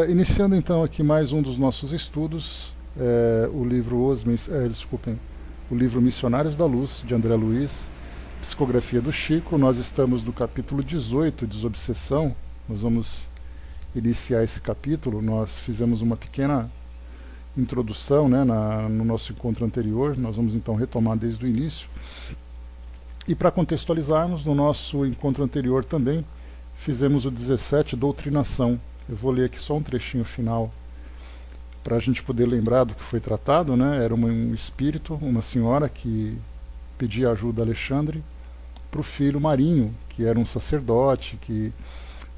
Iniciando então aqui mais um dos nossos estudos, o livro Missionários da Luz, de André Luiz, psicografia do Chico. Nós estamos no capítulo 18, Desobsessão. Nós vamos iniciar esse capítulo. Nós fizemos uma pequena introdução, né, no nosso encontro anterior. Nós vamos então retomar desde o início. E para contextualizarmos, no nosso encontro anterior também fizemos o 17, Doutrinação. Eu vou ler aqui só um trechinho final para a gente poder lembrar do que foi tratado, né? Era um espírito, uma senhora que pedia ajuda a Alexandre para o filho Marinho, que era um sacerdote, que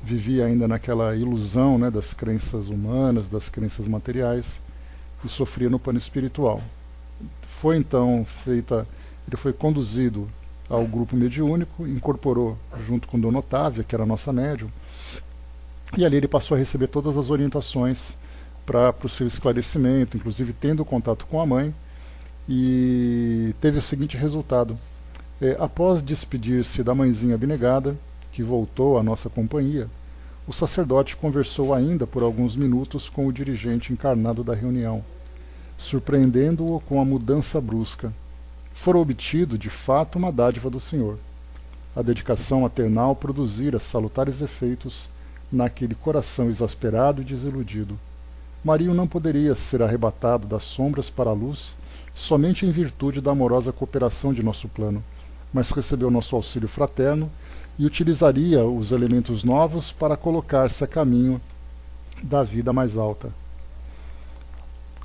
vivia ainda naquela ilusão, né, das crenças humanas, das crenças materiais, e sofria no plano espiritual. Foi então ele foi conduzido ao grupo mediúnico, incorporou junto com Dona Otávia, que era a nossa médium, e ali ele passou a receber todas as orientações para o seu esclarecimento, inclusive tendo contato com a mãe, e teve o seguinte resultado. Após despedir-se da mãezinha abnegada, que voltou à nossa companhia, o sacerdote conversou ainda por alguns minutos com o dirigente encarnado da reunião, surpreendendo-o com a mudança brusca. Fora obtido, de fato, uma dádiva do Senhor. A dedicação maternal produzira salutares efeitos naquele coração exasperado e desiludido. Marinho não poderia ser arrebatado das sombras para a luz somente em virtude da amorosa cooperação de nosso plano, mas recebeu nosso auxílio fraterno e utilizaria os elementos novos para colocar-se a caminho da vida mais alta.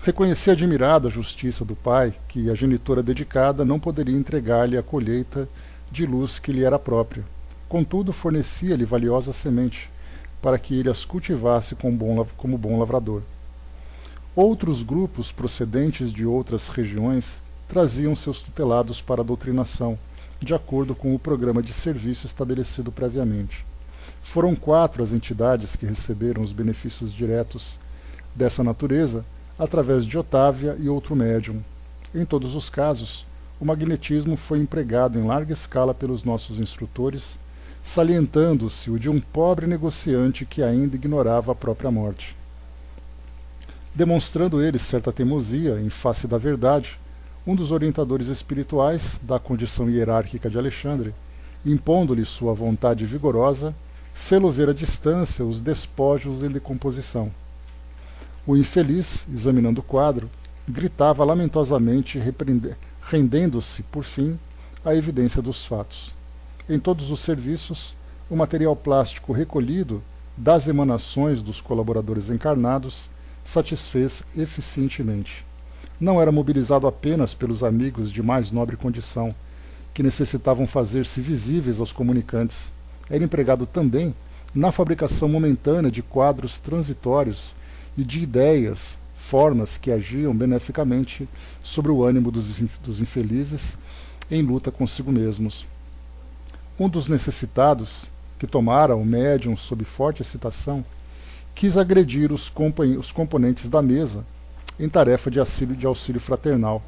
Reconhecia admirado a justiça do pai, que a genitora dedicada não poderia entregar-lhe a colheita de luz que lhe era própria. Contudo, fornecia-lhe valiosa semente, para que ele as cultivasse como bom lavrador. Outros grupos procedentes de outras regiões traziam seus tutelados para a doutrinação, de acordo com o programa de serviço estabelecido previamente. Foram 4 as entidades que receberam os benefícios diretos dessa natureza, através de Otávia e outro médium. Em todos os casos, o magnetismo foi empregado em larga escala pelos nossos instrutores, salientando-se o de um pobre negociante que ainda ignorava a própria morte. Demonstrando ele certa teimosia em face da verdade, um dos orientadores espirituais da condição hierárquica de Alexandre, impondo-lhe sua vontade vigorosa, fê-lo ver à distância os despojos em decomposição. O infeliz, examinando o quadro, gritava lamentosamente, rendendo-se, por fim, à evidência dos fatos. Em todos os serviços, o material plástico recolhido das emanações dos colaboradores encarnados satisfez eficientemente. Não era mobilizado apenas pelos amigos de mais nobre condição, que necessitavam fazer-se visíveis aos comunicantes. Era empregado também na fabricação momentânea de quadros transitórios e de ideias, formas que agiam beneficamente sobre o ânimo dos infelizes em luta consigo mesmos. Um dos necessitados, que tomara o médium sob forte excitação, quis agredir os componentes da mesa em tarefa de auxílio fraternal.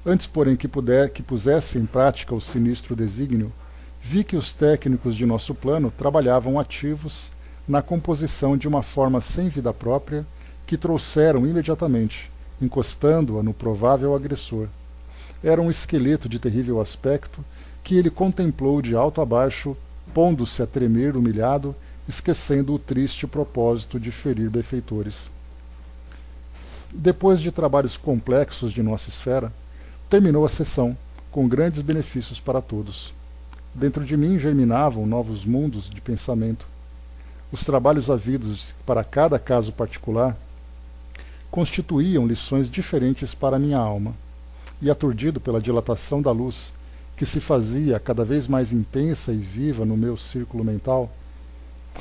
Antes, porém, que pusesse em prática o sinistro desígnio, vi que os técnicos de nosso plano trabalhavam ativos na composição de uma forma sem vida própria que trouxeram imediatamente, encostando-a no provável agressor. Era um esqueleto de terrível aspecto que ele contemplou de alto a baixo, pondo-se a tremer humilhado, esquecendo o triste propósito de ferir benfeitores. Depois de trabalhos complexos de nossa esfera, terminou a sessão, com grandes benefícios para todos. Dentro de mim germinavam novos mundos de pensamento. Os trabalhos havidos para cada caso particular constituíam lições diferentes para minha alma, e aturdido pela dilatação da luz, que se fazia cada vez mais intensa e viva no meu círculo mental,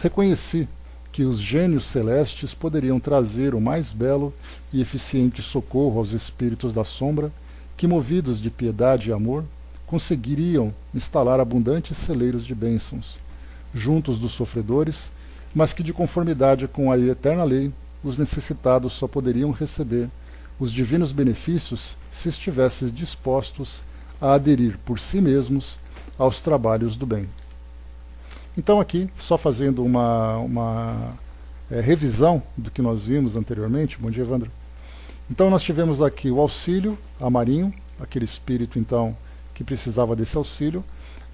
reconheci que os gênios celestes poderiam trazer o mais belo e eficiente socorro aos espíritos da sombra, que, movidos de piedade e amor, conseguiriam instalar abundantes celeiros de bênçãos, juntos dos sofredores, mas que, de conformidade com a eterna lei, os necessitados só poderiam receber os divinos benefícios se estivessem dispostos a aderir por si mesmos aos trabalhos do bem. Então aqui, só fazendo uma revisão do que nós vimos anteriormente. Bom dia, Evandro. Então nós tivemos aqui o auxílio a Marinho, aquele espírito então que precisava desse auxílio.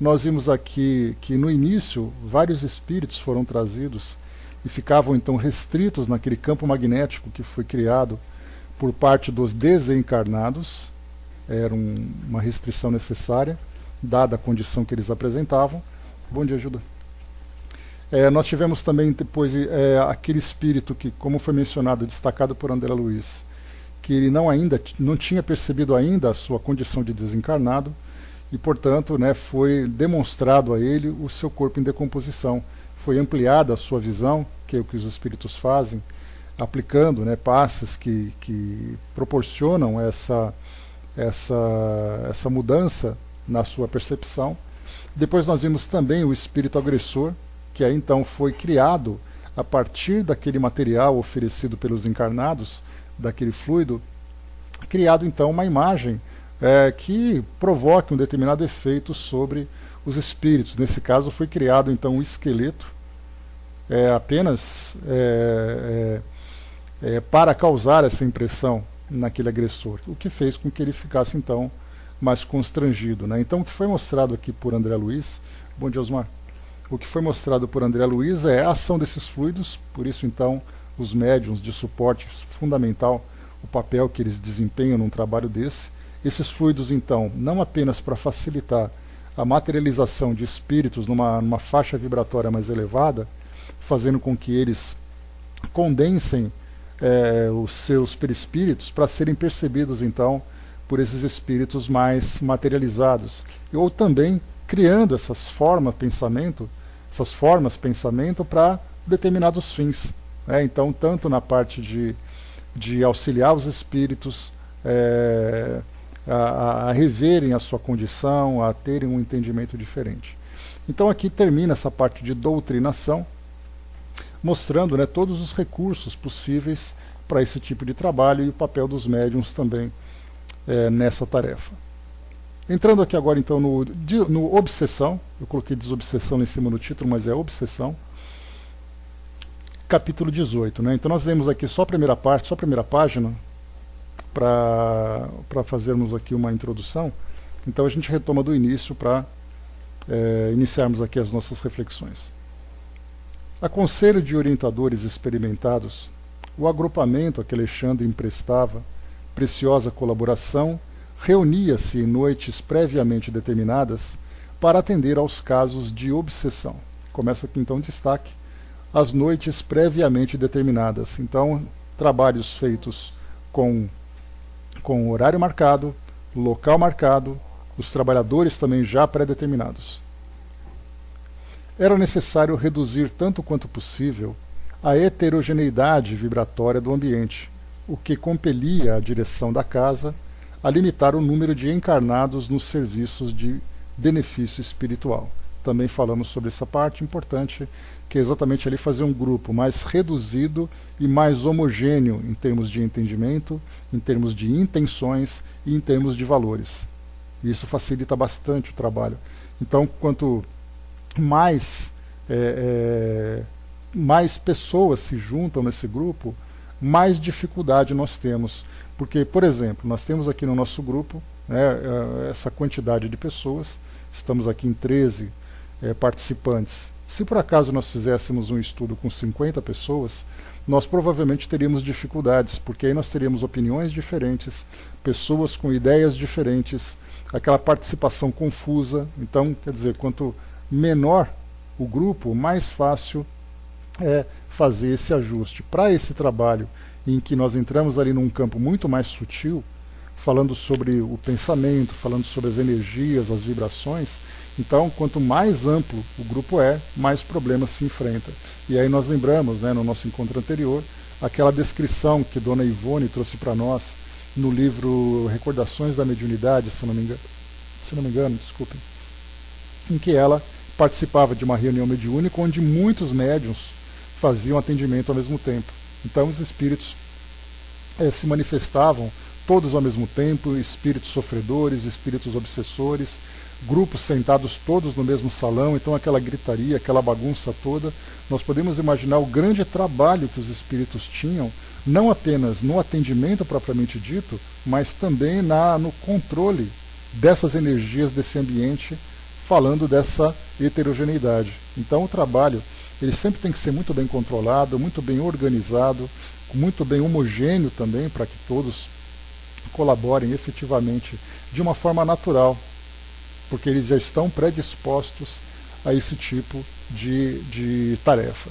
Nós vimos aqui que no início vários espíritos foram trazidos e ficavam então restritos naquele campo magnético que foi criado por parte dos desencarnados. Era uma restrição necessária, dada a condição que eles apresentavam. Bom dia, Ajuda. Nós tivemos também depois aquele espírito que, como foi mencionado, destacado por André Luiz, que ele não tinha percebido ainda a sua condição de desencarnado e, portanto, foi demonstrado a ele o seu corpo em decomposição. Foi ampliada a sua visão, que é o que os espíritos fazem, aplicando passes que proporcionam essa mudança na sua percepção. Depois nós vimos também o espírito agressor, que aí então foi criado a partir daquele material oferecido pelos encarnados, daquele fluido, criado então uma imagem que provoque um determinado efeito sobre os espíritos. Nesse caso foi criado então um esqueleto apenas para causar essa impressão naquele agressor, o que fez com que ele ficasse então mais constrangido. Então o que foi mostrado aqui por André Luiz, bom dia, Osmar, o que foi mostrado por André Luiz é a ação desses fluidos, por isso então os médiuns de suporte, fundamental o papel que eles desempenham num trabalho desse. Esses fluidos então, não apenas para facilitar a materialização de espíritos numa faixa vibratória mais elevada, fazendo com que eles condensem os seus perispíritos para serem percebidos então por esses espíritos mais materializados, ou também criando essas formas pensamento para determinados fins. Então, tanto na parte de auxiliar os espíritos a reverem a sua condição, a terem um entendimento diferente. Então aqui termina essa parte de doutrinação, mostrando todos os recursos possíveis para esse tipo de trabalho e o papel dos médiuns também nessa tarefa. Entrando aqui agora então no obsessão, eu coloquei desobsessão em cima no título, mas é obsessão, capítulo 18. Então nós lemos aqui só a primeira parte, só a primeira página, para fazermos aqui uma introdução. Então a gente retoma do início para iniciarmos aqui as nossas reflexões. A conselho de orientadores experimentados, o agrupamento a que Alexandre emprestava preciosa colaboração reunia-se em noites previamente determinadas para atender aos casos de obsessão. Começa aqui então o destaque, as noites previamente determinadas. Então, trabalhos feitos com horário marcado, local marcado, os trabalhadores também já pré-determinados. Era necessário reduzir tanto quanto possível a heterogeneidade vibratória do ambiente, o que compelia a direção da casa a limitar o número de encarnados nos serviços de benefício espiritual. Também falamos sobre essa parte importante, que é exatamente ali fazer um grupo mais reduzido e mais homogêneo em termos de entendimento, em termos de intenções e em termos de valores. E isso facilita bastante o trabalho. Então, quanto mais pessoas se juntam nesse grupo, mais dificuldade nós temos. Porque, por exemplo, nós temos aqui no nosso grupo essa quantidade de pessoas, estamos aqui em 13 participantes. Se por acaso nós fizéssemos um estudo com 50 pessoas, nós provavelmente teríamos dificuldades, porque aí nós teríamos opiniões diferentes, pessoas com ideias diferentes, aquela participação confusa. Então, quer dizer, quanto menor o grupo, mais fácil é fazer esse ajuste. Para esse trabalho em que nós entramos ali num campo muito mais sutil, falando sobre o pensamento, falando sobre as energias, as vibrações, então quanto mais amplo o grupo mais problemas se enfrenta. E aí nós lembramos, no nosso encontro anterior, aquela descrição que Dona Ivone trouxe para nós no livro Recordações da Mediunidade, se não me engano, desculpem, em que ela participava de uma reunião mediúnica onde muitos médiuns faziam atendimento ao mesmo tempo. Então os espíritos se manifestavam todos ao mesmo tempo, espíritos sofredores, espíritos obsessores, grupos sentados todos no mesmo salão, então aquela gritaria, aquela bagunça toda. Nós podemos imaginar o grande trabalho que os espíritos tinham, não apenas no atendimento propriamente dito, mas também no controle dessas energias desse ambiente, falando dessa heterogeneidade. Então o trabalho ele sempre tem que ser muito bem controlado, muito bem organizado, muito bem homogêneo também, para que todos colaborem efetivamente de uma forma natural, porque eles já estão predispostos a esse tipo de tarefa.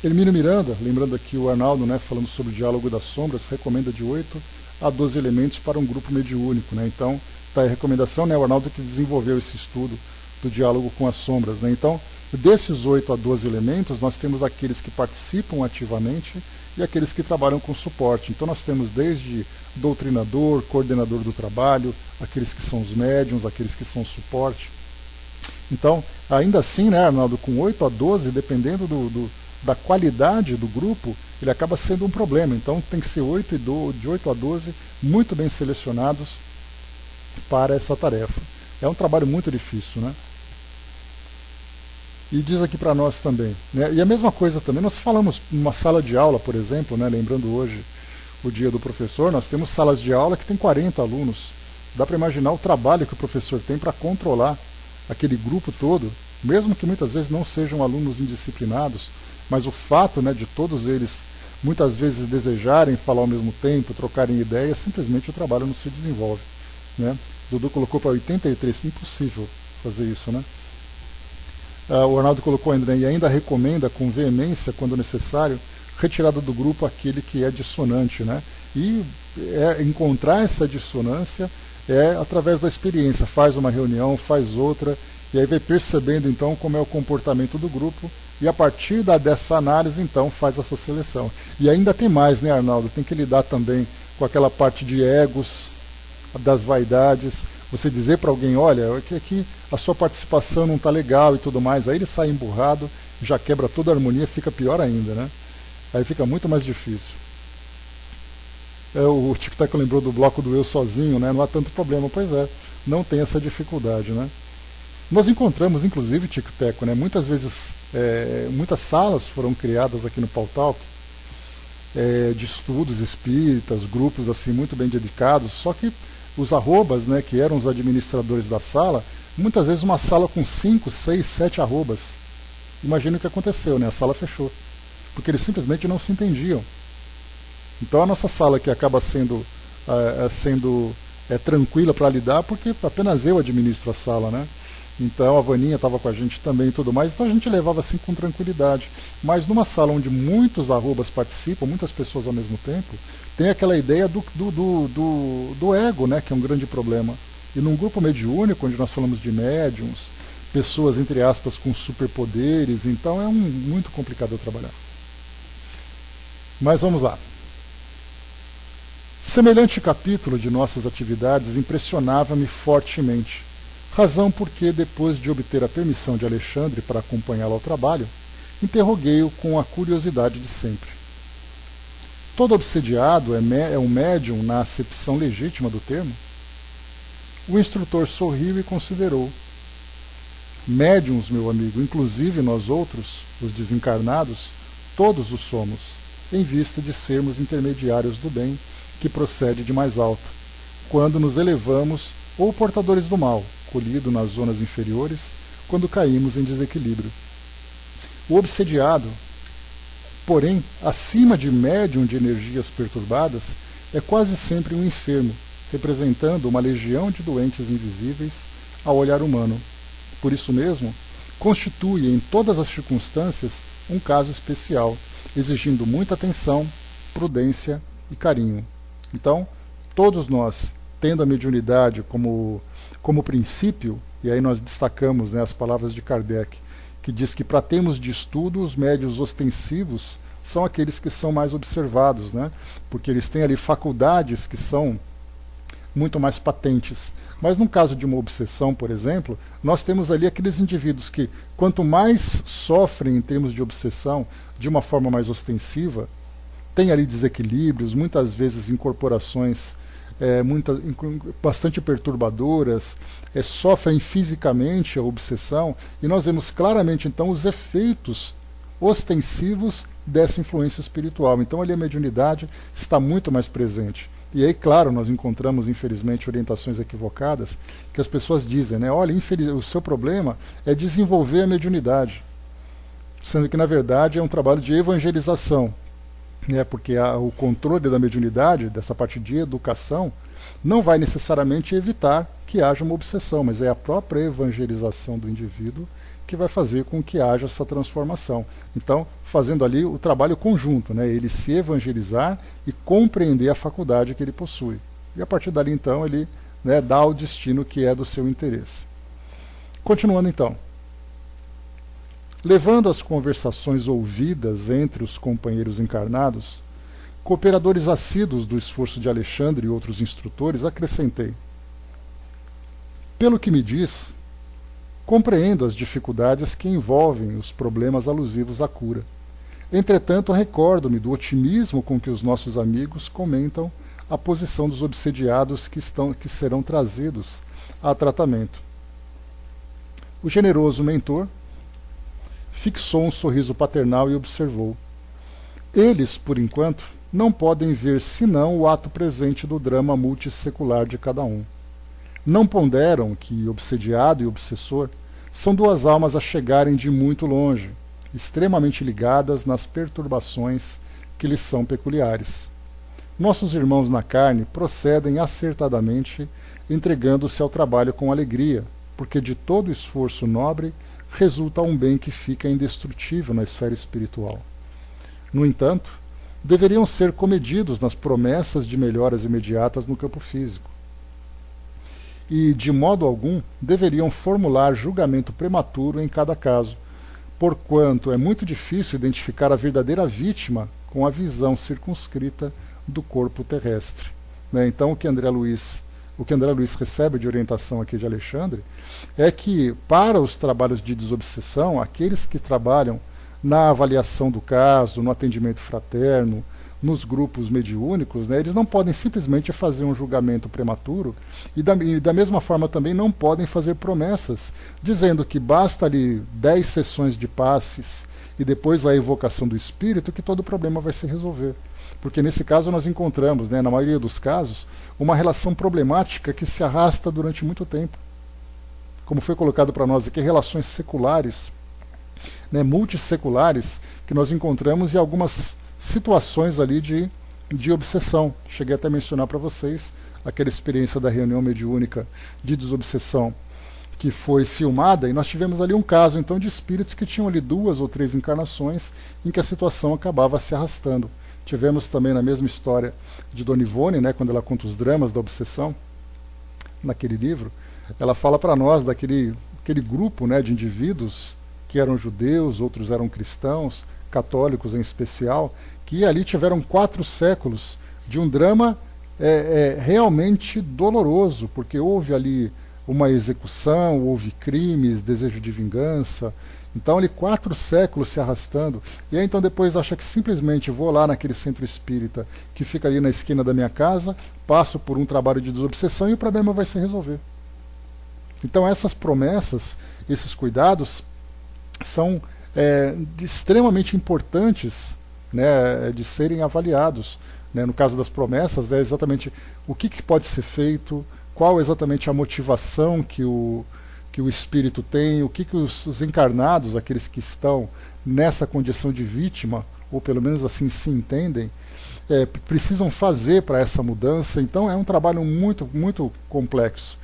Hermínio Miranda, lembrando aqui o Arnaldo, né, falando sobre o diálogo das sombras, recomenda de 8 a 12 elementos para um grupo mediúnico. Né? Então, está a recomendação, né, o Arnaldo que desenvolveu esse estudo do diálogo com as sombras. Né? Então, desses 8 a 12 elementos, nós temos aqueles que participam ativamente e aqueles que trabalham com suporte. Então, nós temos desde doutrinador, coordenador do trabalho, aqueles que são os médiuns, aqueles que são o suporte. Então, ainda assim, né, Arnaldo, com 8 a 12, dependendo da qualidade do grupo, ele acaba sendo um problema. Então, tem que ser de 8 a 12, muito bem selecionados para essa tarefa. É um trabalho muito difícil, né? E diz aqui para nós também, né? E a mesma coisa também, nós falamos numa sala de aula, por exemplo, né, lembrando hoje o dia do professor, nós temos salas de aula que tem 40 alunos. Dá para imaginar o trabalho que o professor tem para controlar aquele grupo todo, mesmo que muitas vezes não sejam alunos indisciplinados, mas o fato, né, de todos eles muitas vezes desejarem falar ao mesmo tempo, trocarem ideias, simplesmente o trabalho não se desenvolve. Né? Dudu colocou para 83, impossível fazer isso, né? O Arnaldo colocou ainda, né, e ainda recomenda com veemência, quando necessário, retirada do grupo aquele que é dissonante. Né? E encontrar essa dissonância através da experiência. Faz uma reunião, faz outra, e aí vai percebendo então como é o comportamento do grupo, e a partir dessa análise então faz essa seleção. E ainda tem mais, né, Arnaldo? Tem que lidar também com aquela parte de egos, das vaidades, você dizer para alguém, olha, aqui a sua participação não está legal e tudo mais, aí ele sai emburrado, já quebra toda a harmonia, fica pior ainda, né? Aí fica muito mais difícil. O Tic Tac lembrou do bloco do eu sozinho, né? Não há tanto problema, pois é, não tem essa dificuldade, né? Nós encontramos, inclusive, Tic Tac, né? Muitas vezes, muitas salas foram criadas aqui no Pautalk, de estudos espíritas, grupos assim muito bem dedicados, só que os arrobas, né, que eram os administradores da sala, muitas vezes uma sala com 5, 6, 7 arrobas. Imagina o que aconteceu, né? A sala fechou, porque eles simplesmente não se entendiam. Então a nossa sala que acaba sendo tranquila para lidar, porque apenas eu administro a sala, né? Então a Vaninha estava com a gente também e tudo mais, então a gente levava assim com tranquilidade. Mas numa sala onde muitos arrobas participam, muitas pessoas ao mesmo tempo, tem aquela ideia do ego, né, que é um grande problema. E num grupo mediúnico, onde nós falamos de médiums, pessoas, entre aspas, com superpoderes, então é muito complicado trabalhar. Mas vamos lá. Semelhante capítulo de nossas atividades impressionava-me fortemente, razão porque, depois de obter a permissão de Alexandre para acompanhá-lo ao trabalho, interroguei-o com a curiosidade de sempre. Todo obsediado é um médium na acepção legítima do termo? O instrutor sorriu e considerou. Médiuns, meu amigo, inclusive nós outros, os desencarnados, todos o somos, em vista de sermos intermediários do bem que procede de mais alto, quando nos elevamos, ou portadores do mal, colhido nas zonas inferiores, quando caímos em desequilíbrio. O obsediado, porém, acima de médium de energias perturbadas, é quase sempre um enfermo, representando uma legião de doentes invisíveis ao olhar humano. Por isso mesmo, constitui em todas as circunstâncias um caso especial, exigindo muita atenção, prudência e carinho. Então, todos nós, tendo a mediunidade como princípio, e aí nós destacamos, né, as palavras de Kardec, que diz que para termos de estudo, os médiuns ostensivos são aqueles que são mais observados, né, porque eles têm ali faculdades que são muito mais patentes. Mas no caso de uma obsessão, por exemplo, nós temos ali aqueles indivíduos que, quanto mais sofrem em termos de obsessão, de uma forma mais ostensiva, tem ali desequilíbrios, muitas vezes incorporações bastante perturbadoras, sofrem fisicamente a obsessão, e nós vemos claramente então os efeitos ostensivos dessa influência espiritual. Então ali a mediunidade está muito mais presente. E aí, claro, nós encontramos, infelizmente, orientações equivocadas, que as pessoas dizem, né? Olha, o seu problema é desenvolver a mediunidade. Sendo que, na verdade, é um trabalho de evangelização. Né? Porque o controle da mediunidade, dessa parte de educação, não vai necessariamente evitar que haja uma obsessão, mas é a própria evangelização do indivíduo que vai fazer com que haja essa transformação. Então, fazendo ali o trabalho conjunto, né? Ele se evangelizar e compreender a faculdade que ele possui. E a partir dali, então, ele, né, dá o destino que é do seu interesse. Continuando, então. Levando as conversações ouvidas entre os companheiros encarnados, cooperadores assíduos do esforço de Alexandre e outros instrutores, acrescentei: pelo que me diz, compreendo as dificuldades que envolvem os problemas alusivos à cura. Entretanto, recordo-me do otimismo com que os nossos amigos comentam a posição dos obsediados que serão trazidos a tratamento. O generoso mentor fixou um sorriso paternal e observou: eles, por enquanto, não podem ver senão o ato presente do drama multissecular de cada um. Não ponderam que obsediado e obsessor são duas almas a chegarem de muito longe, extremamente ligadas nas perturbações que lhes são peculiares. Nossos irmãos na carne procedem acertadamente, entregando-se ao trabalho com alegria, porque de todo esforço nobre resulta um bem que fica indestrutível na esfera espiritual. No entanto, deveriam ser comedidos nas promessas de melhoras imediatas no campo físico. E, de modo algum, deveriam formular julgamento prematuro em cada caso, porquanto é muito difícil identificar a verdadeira vítima com a visão circunscrita do corpo terrestre. Né? Então, o que André Luiz recebe de orientação aqui de Alexandre é que, para os trabalhos de desobsessão, aqueles que trabalham na avaliação do caso, no atendimento fraterno, nos grupos mediúnicos, né, eles não podem simplesmente fazer um julgamento prematuro e da mesma forma também não podem fazer promessas dizendo que basta ali 10 sessões de passes e depois a evocação do espírito que todo o problema vai se resolver. Porque nesse caso nós encontramos, né, na maioria dos casos, uma relação problemática que se arrasta durante muito tempo. Como foi colocado para nós aqui, relações seculares, né, multisseculares, que nós encontramos em algumas situações ali de obsessão. Cheguei até a mencionar para vocês aquela experiência da reunião mediúnica de desobsessão que foi filmada, e nós tivemos ali um caso então de espíritos que tinham ali 2 ou 3 encarnações em que a situação acabava se arrastando. Tivemos também na mesma história de Dona Ivone, né, quando ela conta os dramas da obsessão, naquele livro, ela fala para nós daquele grupo, né, de indivíduos que eram judeus, outros eram cristãos, católicos em especial, que ali tiveram 4 séculos de um drama realmente doloroso, porque houve ali uma execução, houve crimes, desejo de vingança. Então ali 4 séculos se arrastando, e aí então depois acha que simplesmente vou lá naquele centro espírita que fica ali na esquina da minha casa, passo por um trabalho de desobsessão e o problema vai se resolver. Então essas promessas, esses cuidados são extremamente importantes, né, de serem avaliados. Né? No caso das promessas, né, exatamente o que pode ser feito, qual exatamente a motivação que o espírito tem, o que os encarnados, aqueles que estão nessa condição de vítima, ou pelo menos assim se entendem, precisam fazer para essa mudança. Então é um trabalho muito, muito complexo,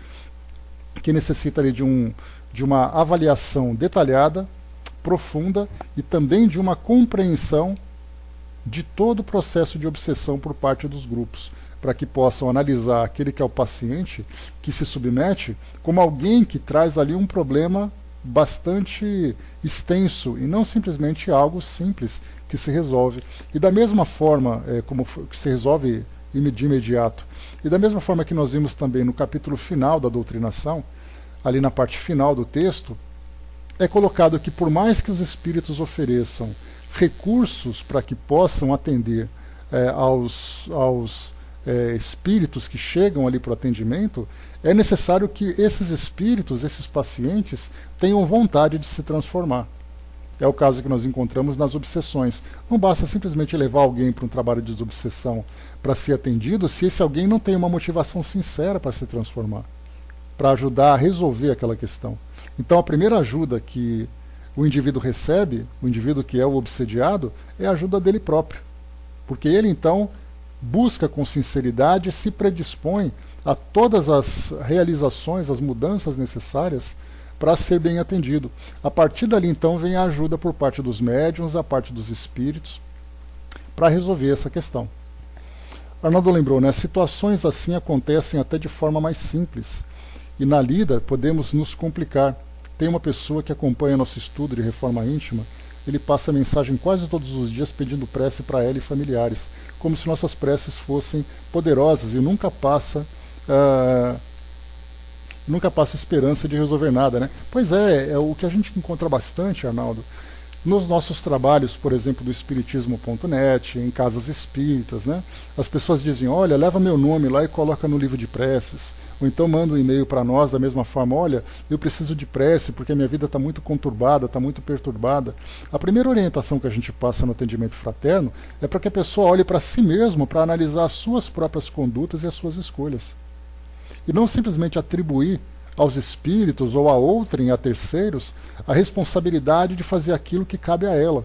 que necessita ali de uma avaliação detalhada, profunda, e também de uma compreensão de todo o processo de obsessão por parte dos grupos, para que possam analisar aquele que é o paciente que se submete como alguém que traz ali um problema bastante extenso e não simplesmente algo simples que se resolve. E da mesma forma que se resolve de imediato, e da mesma forma que nós vimos também no capítulo final da doutrinação, ali na parte final do texto, é colocado que por mais que os espíritos ofereçam recursos para que possam atender aos espíritos que chegam ali para o atendimento, é necessário que esses espíritos, esses pacientes, tenham vontade de se transformar. É o caso que nós encontramos nas obsessões. Não basta simplesmente levar alguém para um trabalho de desobsessão para ser atendido se esse alguém não tem uma motivação sincera para se transformar, para ajudar a resolver aquela questão. Então a primeira ajuda que o indivíduo recebe, o indivíduo que é o obsediado, é a ajuda dele próprio. Porque ele então busca com sinceridade e se predispõe a todas as realizações, as mudanças necessárias para ser bem atendido. A partir dali, então, vem a ajuda por parte dos médiuns, a parte dos espíritos, para resolver essa questão. Arnaldo lembrou, né? Situações assim acontecem até de forma mais simples. E na lida podemos nos complicar. Tem uma pessoa que acompanha nosso estudo de reforma íntima, ele passa mensagem quase todos os dias pedindo prece para ela e familiares, como se nossas preces fossem poderosas e nunca passa esperança de resolver nada, né? Pois é o que a gente encontra bastante, Arnaldo, nos nossos trabalhos, por exemplo, do espiritismo.net, em casas espíritas, né? As pessoas dizem, olha, leva meu nome lá e coloca no livro de preces, ou então manda um e-mail para nós da mesma forma, olha, eu preciso de prece porque a minha vida está muito conturbada, está muito perturbada. A primeira orientação que a gente passa no atendimento fraterno é para que a pessoa olhe para si mesma, para analisar as suas próprias condutas e as suas escolhas. E não simplesmente atribuir aos espíritos ou a outrem, a terceiros, a responsabilidade de fazer aquilo que cabe a ela.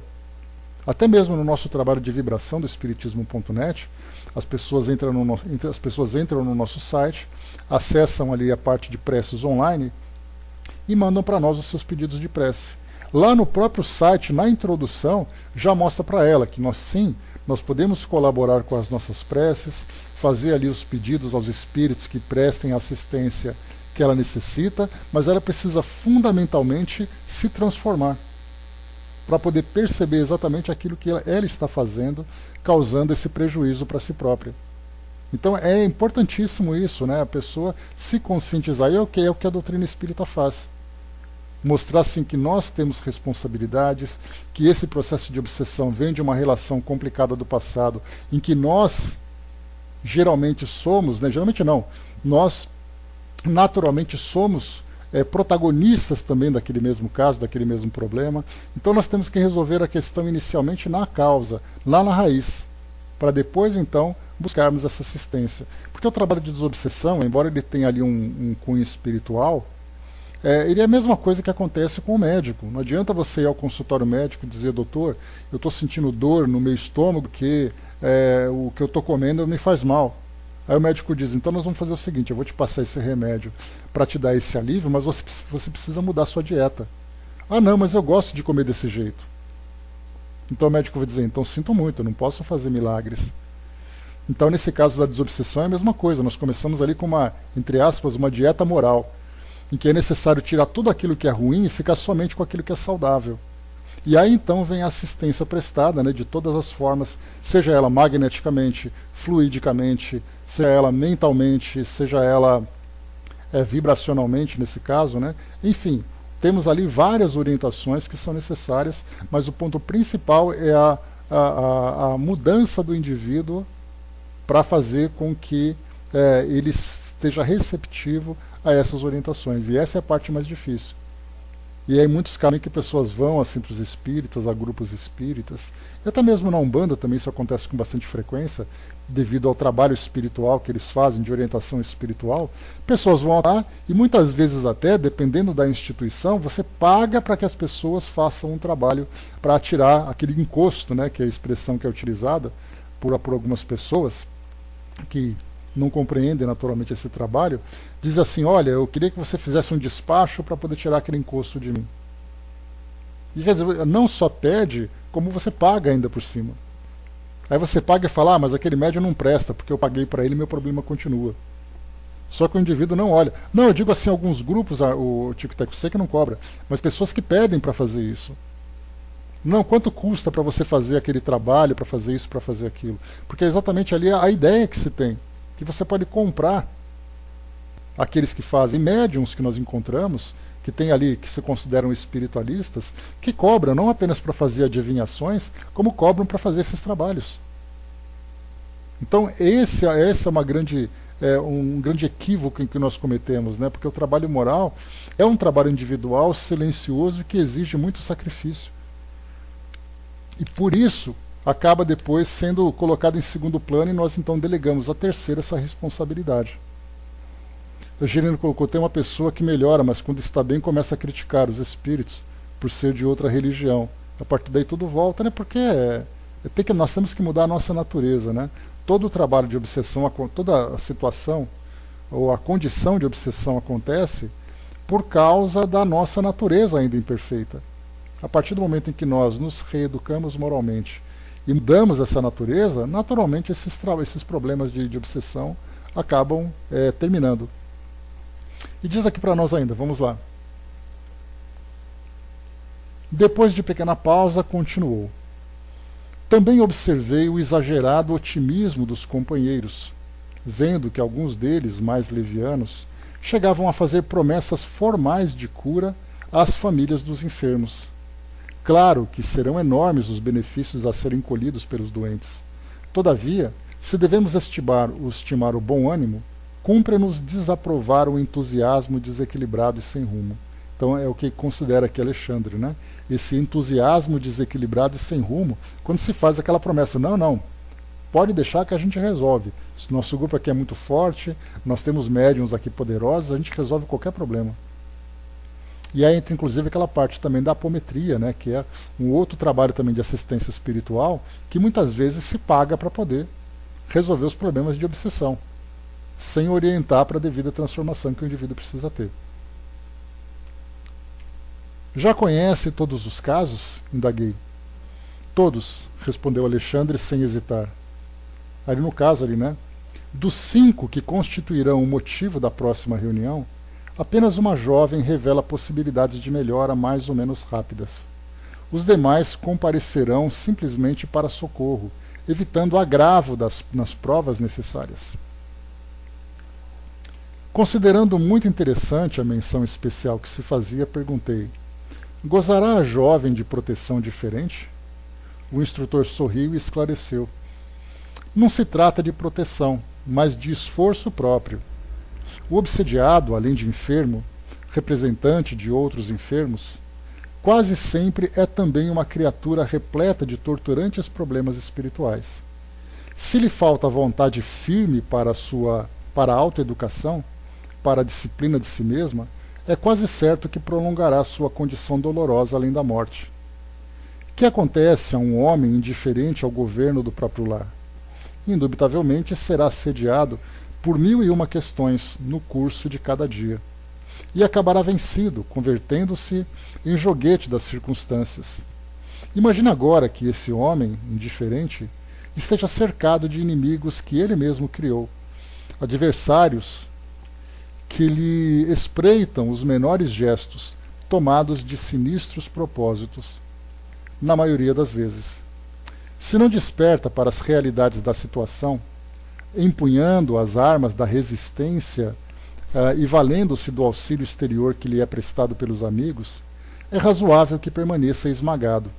Até mesmo no nosso trabalho de vibração do espiritismo.net, as pessoas entram no nosso site, acessam ali a parte de preces online e mandam para nós os seus pedidos de prece. Lá no próprio site, na introdução, já mostra para ela que nós podemos colaborar com as nossas preces, fazer ali os pedidos aos espíritos que prestem a assistência que ela necessita, mas ela precisa fundamentalmente se transformar para poder perceber exatamente aquilo que ela está fazendo, causando esse prejuízo para si própria. Então é importantíssimo isso, né? A pessoa se conscientizar, e é o que a doutrina espírita faz. Mostrar assim que nós temos responsabilidades, que esse processo de obsessão vem de uma relação complicada do passado, em que nós geralmente somos, né? Geralmente não, nós naturalmente somos protagonistas também daquele mesmo caso, daquele mesmo problema. Então nós temos que resolver a questão inicialmente na causa, lá na raiz, para depois então buscarmos essa assistência. Porque o trabalho de desobsessão, embora ele tenha ali um cunho espiritual, ele é a mesma coisa que acontece com o médico. Não adianta você ir ao consultório médico e dizer, doutor, eu estou sentindo dor no meu estômago porque o que eu estou comendo me faz mal. Aí o médico diz, então nós vamos fazer o seguinte, eu vou te passar esse remédio para te dar esse alívio, mas você precisa mudar a sua dieta. Ah não, mas eu gosto de comer desse jeito. Então o médico vai dizer, então sinto muito, eu não posso fazer milagres. Então nesse caso da desobsessão é a mesma coisa, nós começamos ali com uma, entre aspas, uma dieta moral, em que é necessário tirar tudo aquilo que é ruim e ficar somente com aquilo que é saudável. E aí então vem a assistência prestada, né, de todas as formas, seja ela magneticamente, fluidicamente, seja ela mentalmente, seja ela vibracionalmente nesse caso, né? Enfim, temos ali várias orientações que são necessárias, mas o ponto principal é a mudança do indivíduo para fazer com que ele esteja receptivo a essas orientações. E essa é a parte mais difícil. E aí muitos casos que pessoas vão assim para os espíritas, a grupos espíritas, e até mesmo na Umbanda também isso acontece com bastante frequência, devido ao trabalho espiritual que eles fazem, de orientação espiritual. Pessoas vão lá e muitas vezes até, dependendo da instituição, você paga para que as pessoas façam um trabalho para tirar aquele encosto, né, que é a expressão que é utilizada por algumas pessoas, que não compreendem naturalmente esse trabalho, diz assim, olha, eu queria que você fizesse um despacho para poder tirar aquele encosto de mim. E quer dizer, não só pede, como você paga ainda por cima. Aí você paga e fala, mas aquele médium não presta, porque eu paguei para ele e meu problema continua. Só que o indivíduo não olha. Não, eu digo assim, alguns grupos, o Tico Teco sei que não cobra, mas pessoas que pedem para fazer isso. Não, quanto custa para você fazer aquele trabalho, para fazer isso, para fazer aquilo? Porque é exatamente ali a ideia que se tem, que você pode comprar aqueles que fazem médiums que nós encontramos, que tem ali, que se consideram espiritualistas, que cobram não apenas para fazer adivinhações, como cobram para fazer esses trabalhos. Então esse é um grande equívoco em que nós cometemos, né? Porque o trabalho moral é um trabalho individual, silencioso, que exige muito sacrifício. E por isso acaba depois sendo colocado em segundo plano e nós então delegamos a terceira essa responsabilidade. O Gerino colocou, tem uma pessoa que melhora, mas quando está bem começa a criticar os espíritos por ser de outra religião. A partir daí tudo volta, né? Porque nós temos que mudar a nossa natureza, né? Todo o trabalho de obsessão, toda a situação ou a condição de obsessão acontece por causa da nossa natureza ainda imperfeita. A partir do momento em que nós nos reeducamos moralmente e mudamos essa natureza, naturalmente esses problemas de obsessão acabam terminando. E diz aqui para nós ainda, vamos lá. Depois de pequena pausa, continuou. Também observei o exagerado otimismo dos companheiros, vendo que alguns deles, mais levianos, chegavam a fazer promessas formais de cura às famílias dos enfermos. Claro que serão enormes os benefícios a serem colhidos pelos doentes. Todavia, se devemos estimar o bom ânimo, cumpre-nos desaprovar o entusiasmo desequilibrado e sem rumo. Então é o que considera aqui Alexandre, né? Esse entusiasmo desequilibrado e sem rumo, quando se faz aquela promessa, não, pode deixar que a gente resolve. Se nosso grupo aqui é muito forte, nós temos médiuns aqui poderosos, a gente resolve qualquer problema. E aí entra inclusive aquela parte também da apometria, né? Que é um outro trabalho também de assistência espiritual, que muitas vezes se paga para poder resolver os problemas de obsessão, sem orientar para a devida transformação que o indivíduo precisa ter. Já conhece todos os casos? Indaguei. Todos, respondeu Alexandre sem hesitar. Ali no caso, né? Dos 5 que constituirão o motivo da próxima reunião, apenas uma jovem revela possibilidades de melhora mais ou menos rápidas. Os demais comparecerão simplesmente para socorro, evitando agravo nas provas necessárias. Considerando muito interessante a menção especial que se fazia, perguntei: gozará a jovem de proteção diferente? O instrutor sorriu e esclareceu: não se trata de proteção, mas de esforço próprio. O obsediado, além de enfermo, representante de outros enfermos, quase sempre é também uma criatura repleta de torturantes problemas espirituais. Se lhe falta vontade firme para a autoeducação, para a disciplina de si mesma, é quase certo que prolongará sua condição dolorosa além da morte. Que acontece a um homem indiferente ao governo do próprio lar? Indubitavelmente será assediado por 1001 questões no curso de cada dia, e acabará vencido, convertendo-se em joguete das circunstâncias. Imagina agora que esse homem, indiferente, esteja cercado de inimigos que ele mesmo criou, adversários que lhe espreitam os menores gestos, tomados de sinistros propósitos, na maioria das vezes. Se não desperta para as realidades da situação, empunhando as armas da resistência e valendo-se do auxílio exterior que lhe é prestado pelos amigos, é razoável que permaneça esmagado.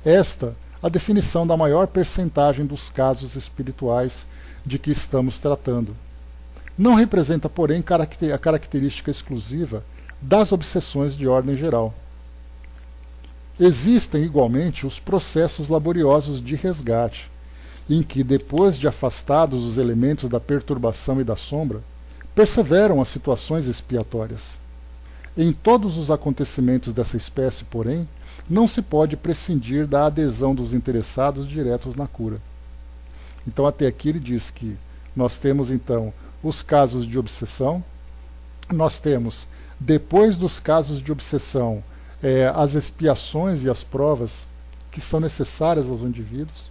Esta a definição da maior percentagem dos casos espirituais de que estamos tratando. Não representa, porém, a característica exclusiva das obsessões de ordem geral. Existem, igualmente, os processos laboriosos de resgate, em que, depois de afastados os elementos da perturbação e da sombra, perseveram as situações expiatórias. Em todos os acontecimentos dessa espécie, porém, não se pode prescindir da adesão dos interessados diretos na cura. Então, até aqui ele diz que nós temos, então, os casos de obsessão, nós temos, depois dos casos de obsessão, as expiações e as provas que são necessárias aos indivíduos,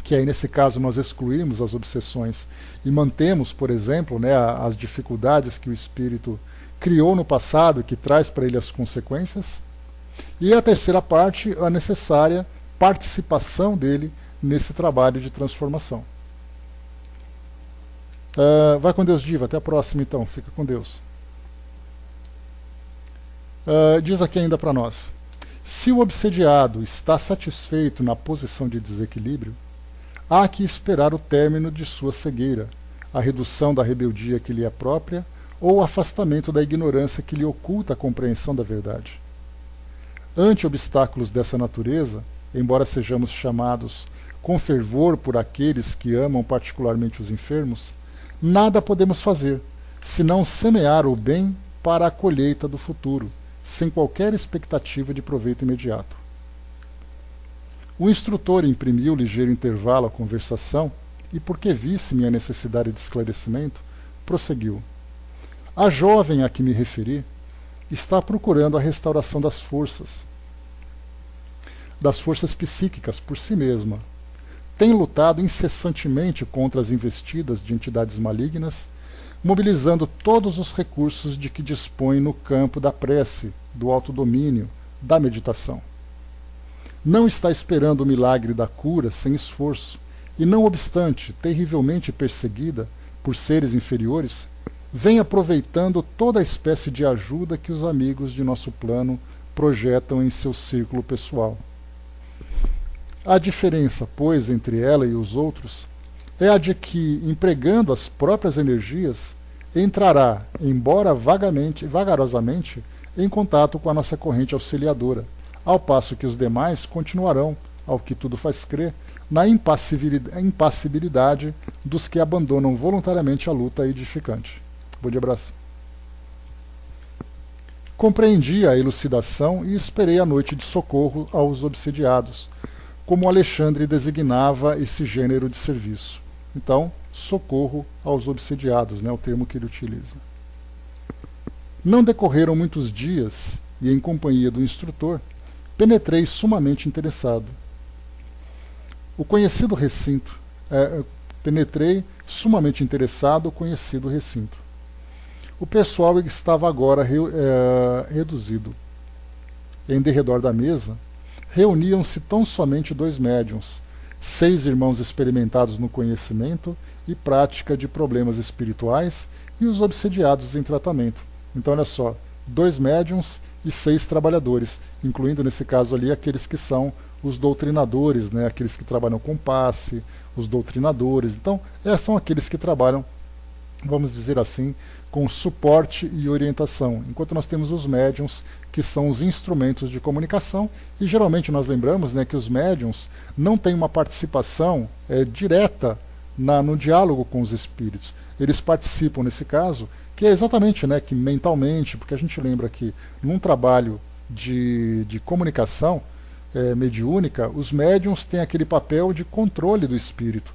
que aí nesse caso nós excluímos as obsessões e mantemos, por exemplo, né, as dificuldades que o espírito criou no passado e que traz para ele as consequências. E a terceira parte, a necessária participação dele nesse trabalho de transformação. Vai com Deus, Diva. Até a próxima, então. Fica com Deus. Diz aqui ainda para nós: se o obsediado está satisfeito na posição de desequilíbrio, há que esperar o término de sua cegueira, a redução da rebeldia que lhe é própria, ou o afastamento da ignorância que lhe oculta a compreensão da verdade. Ante obstáculos dessa natureza, embora sejamos chamados com fervor por aqueles que amam particularmente os enfermos, nada podemos fazer, senão semear o bem para a colheita do futuro, sem qualquer expectativa de proveito imediato. O instrutor imprimiu ligeiro intervalo à conversação e, porque visse minha necessidade de esclarecimento, prosseguiu. A jovem a que me referi está procurando a restauração das forças psíquicas por si mesma. Tem lutado incessantemente contra as investidas de entidades malignas, mobilizando todos os recursos de que dispõe no campo da prece, do autodomínio, da meditação. Não está esperando o milagre da cura sem esforço, e não obstante, terrivelmente perseguida por seres inferiores, vem aproveitando toda a espécie de ajuda que os amigos de nosso plano projetam em seu círculo pessoal. A diferença, pois, entre ela e os outros é a de que, empregando as próprias energias, entrará, embora vagarosamente, em contato com a nossa corrente auxiliadora, ao passo que os demais continuarão, ao que tudo faz crer, na impassibilidade dos que abandonam voluntariamente a luta edificante. Bom dia, abraço. Compreendi a elucidação e esperei a noite de socorro aos obsidiados, como Alexandre designava esse gênero de serviço. Então, socorro aos obsidiados, o termo que ele utiliza. Não decorreram muitos dias, e em companhia do instrutor, penetrei sumamente interessado. Penetrei sumamente interessado o conhecido recinto. O pessoal estava agora reduzido. Em derredor da mesa, reuniam-se tão somente 2 médiuns, 6 irmãos experimentados no conhecimento e prática de problemas espirituais e os obsidiados em tratamento. Então, olha só, 2 médiuns e 6 trabalhadores, incluindo nesse caso ali aqueles que são os doutrinadores, aqueles que trabalham com passe, os doutrinadores. Então, são aqueles que trabalham, vamos dizer assim, com suporte e orientação, enquanto nós temos os médiuns, que são os instrumentos de comunicação, e geralmente nós lembramos que os médiuns não têm uma participação direta no diálogo com os espíritos. Eles participam, nesse caso, que é exatamente que mentalmente, porque a gente lembra que num trabalho de comunicação mediúnica, os médiuns têm aquele papel de controle do espírito.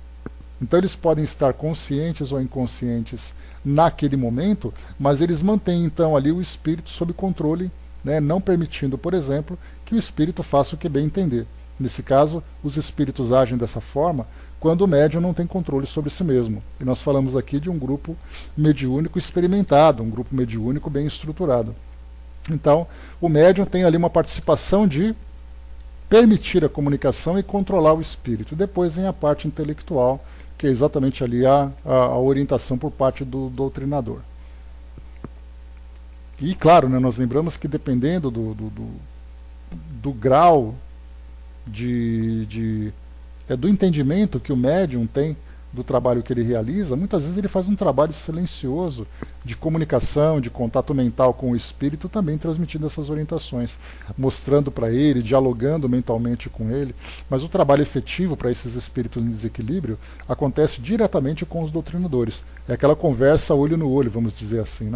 Então eles podem estar conscientes ou inconscientes naquele momento, mas eles mantêm então ali o espírito sob controle, não permitindo, por exemplo, que o espírito faça o que bem entender. Nesse caso, os espíritos agem dessa forma quando o médium não tem controle sobre si mesmo. E nós falamos aqui de um grupo mediúnico experimentado, um grupo mediúnico bem estruturado. Então, o médium tem ali uma participação de permitir a comunicação e controlar o espírito. Depois vem a parte intelectual, que é exatamente ali a orientação por parte do doutrinador. E claro, nós lembramos que dependendo do grau do entendimento que o médium tem do trabalho que ele realiza, muitas vezes ele faz um trabalho silencioso de comunicação, de contato mental com o espírito, também transmitindo essas orientações, mostrando para ele, dialogando mentalmente com ele. Mas o trabalho efetivo para esses espíritos em desequilíbrio acontece diretamente com os doutrinadores. É aquela conversa olho no olho, vamos dizer assim,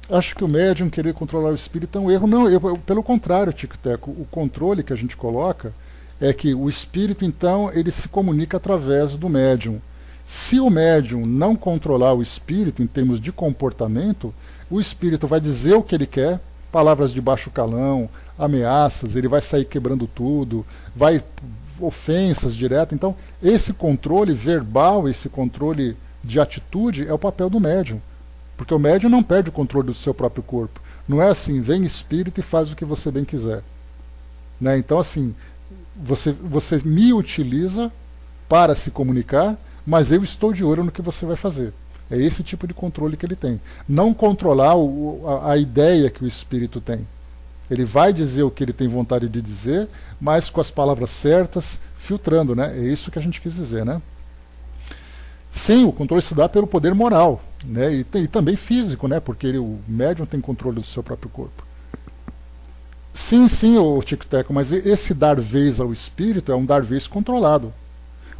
Acho que o médium querer controlar o espírito é um erro. Não, pelo contrário, Tico Teco, o controle que a gente coloca é que o espírito, então, ele se comunica através do médium. Se o médium não controlar o espírito em termos de comportamento, o espírito vai dizer o que ele quer, palavras de baixo calão, ameaças, ele vai sair quebrando tudo, ofensas diretas. Então, esse controle verbal, esse controle de atitude é o papel do médium. Porque o médium não perde o controle do seu próprio corpo. Não é assim, vem espírito e faz o que você bem quiser. Então, assim, você me utiliza para se comunicar, mas eu estou de olho no que você vai fazer. É esse o tipo de controle que ele tem. Não controlar a ideia que o espírito tem. Ele vai dizer o que ele tem vontade de dizer, mas com as palavras certas, filtrando, né? É isso que a gente quis dizer, né? Sim, o controle se dá pelo poder moral, né? E também físico, né? Porque o médium tem controle do seu próprio corpo. Sim, o Tico-Teco, mas esse dar vez ao espírito é um dar vez controlado.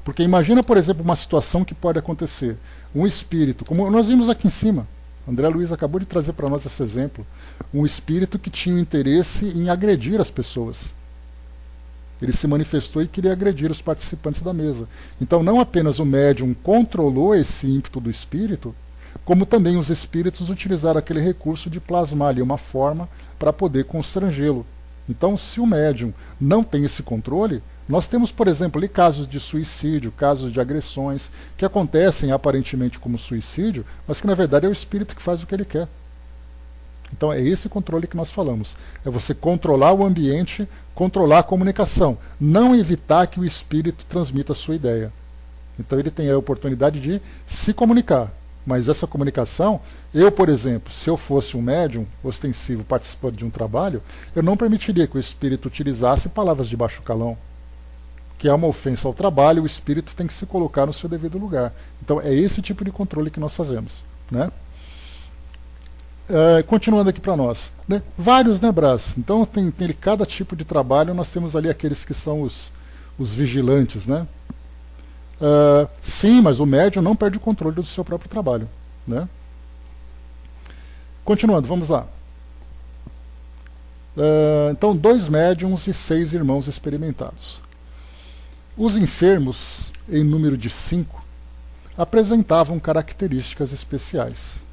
Porque imagina, por exemplo, uma situação que pode acontecer. Um espírito, como nós vimos aqui em cima, André Luiz acabou de trazer para nós esse exemplo. Um espírito que tinha interesse em agredir as pessoas. Ele se manifestou e queria agredir os participantes da mesa. Então não apenas o médium controlou esse ímpeto do espírito, como também os espíritos utilizaram aquele recurso de plasmar ali uma forma para poder constrangê-lo. Então, se o médium não tem esse controle, nós temos, por exemplo, ali casos de suicídio, casos de agressões, que acontecem aparentemente como suicídio, mas que na verdade é o espírito que faz o que ele quer. Então é esse controle que nós falamos. É você controlar o ambiente, controlar a comunicação, não evitar que o espírito transmita a sua ideia. Então ele tem a oportunidade de se comunicar. Mas essa comunicação, eu, por exemplo, se eu fosse um médium ostensivo participando de um trabalho, eu não permitiria que o espírito utilizasse palavras de baixo calão, que é uma ofensa ao trabalho. O espírito tem que se colocar no seu devido lugar. Então é esse tipo de controle que nós fazemos, né? Continuando aqui para nós, né? Vários, né, Brás? Então tem cada tipo de trabalho. Nós temos ali aqueles que são os vigilantes, né? Sim, mas o médium não perde o controle do seu próprio trabalho, né? Continuando, vamos lá. Então, 2 médiums e 6 irmãos experimentados. Os enfermos, em número de 5, apresentavam características especiais.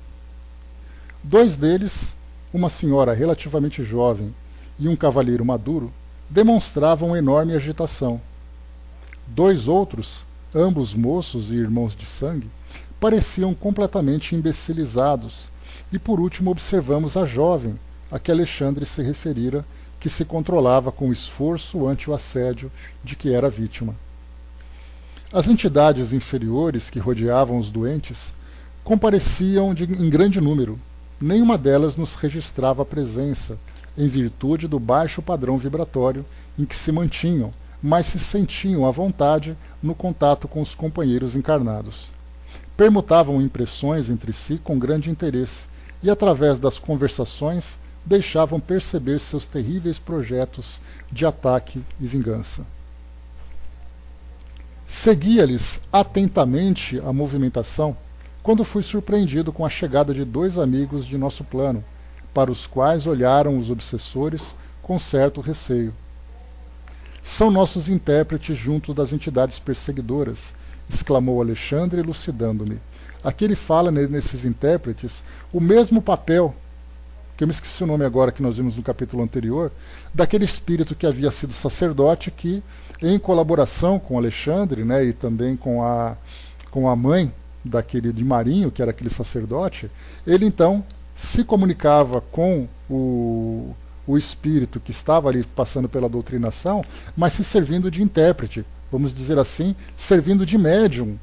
2 deles, uma senhora relativamente jovem e um cavalheiro maduro, demonstravam enorme agitação. 2 outros, ambos moços e irmãos de sangue, pareciam completamente imbecilizados, e por último observamos a jovem, a que Alexandre se referira, que se controlava com esforço ante o assédio de que era vítima. As entidades inferiores que rodeavam os doentes compareciam em grande número. Nenhuma delas nos registrava a presença, em virtude do baixo padrão vibratório em que se mantinham, mas se sentiam à vontade no contato com os companheiros encarnados. Permutavam impressões entre si com grande interesse e, através das conversações, deixavam perceber seus terríveis projetos de ataque e vingança. Seguia-lhes atentamente a movimentação quando fui surpreendido com a chegada de 2 amigos de nosso plano, para os quais olharam os obsessores com certo receio. São nossos intérpretes junto das entidades perseguidoras, exclamou Alexandre, elucidando-me. Aqui ele fala nesses intérpretes o mesmo papel, que eu me esqueci o nome agora que nós vimos no capítulo anterior, daquele espírito que havia sido sacerdote que, em colaboração com Alexandre, né, e também com a mãe daquele de Marinho, que era aquele sacerdote, ele então se comunicava com o espírito que estava ali passando pela doutrinação, mas se servindo de intérprete, vamos dizer assim, servindo de médium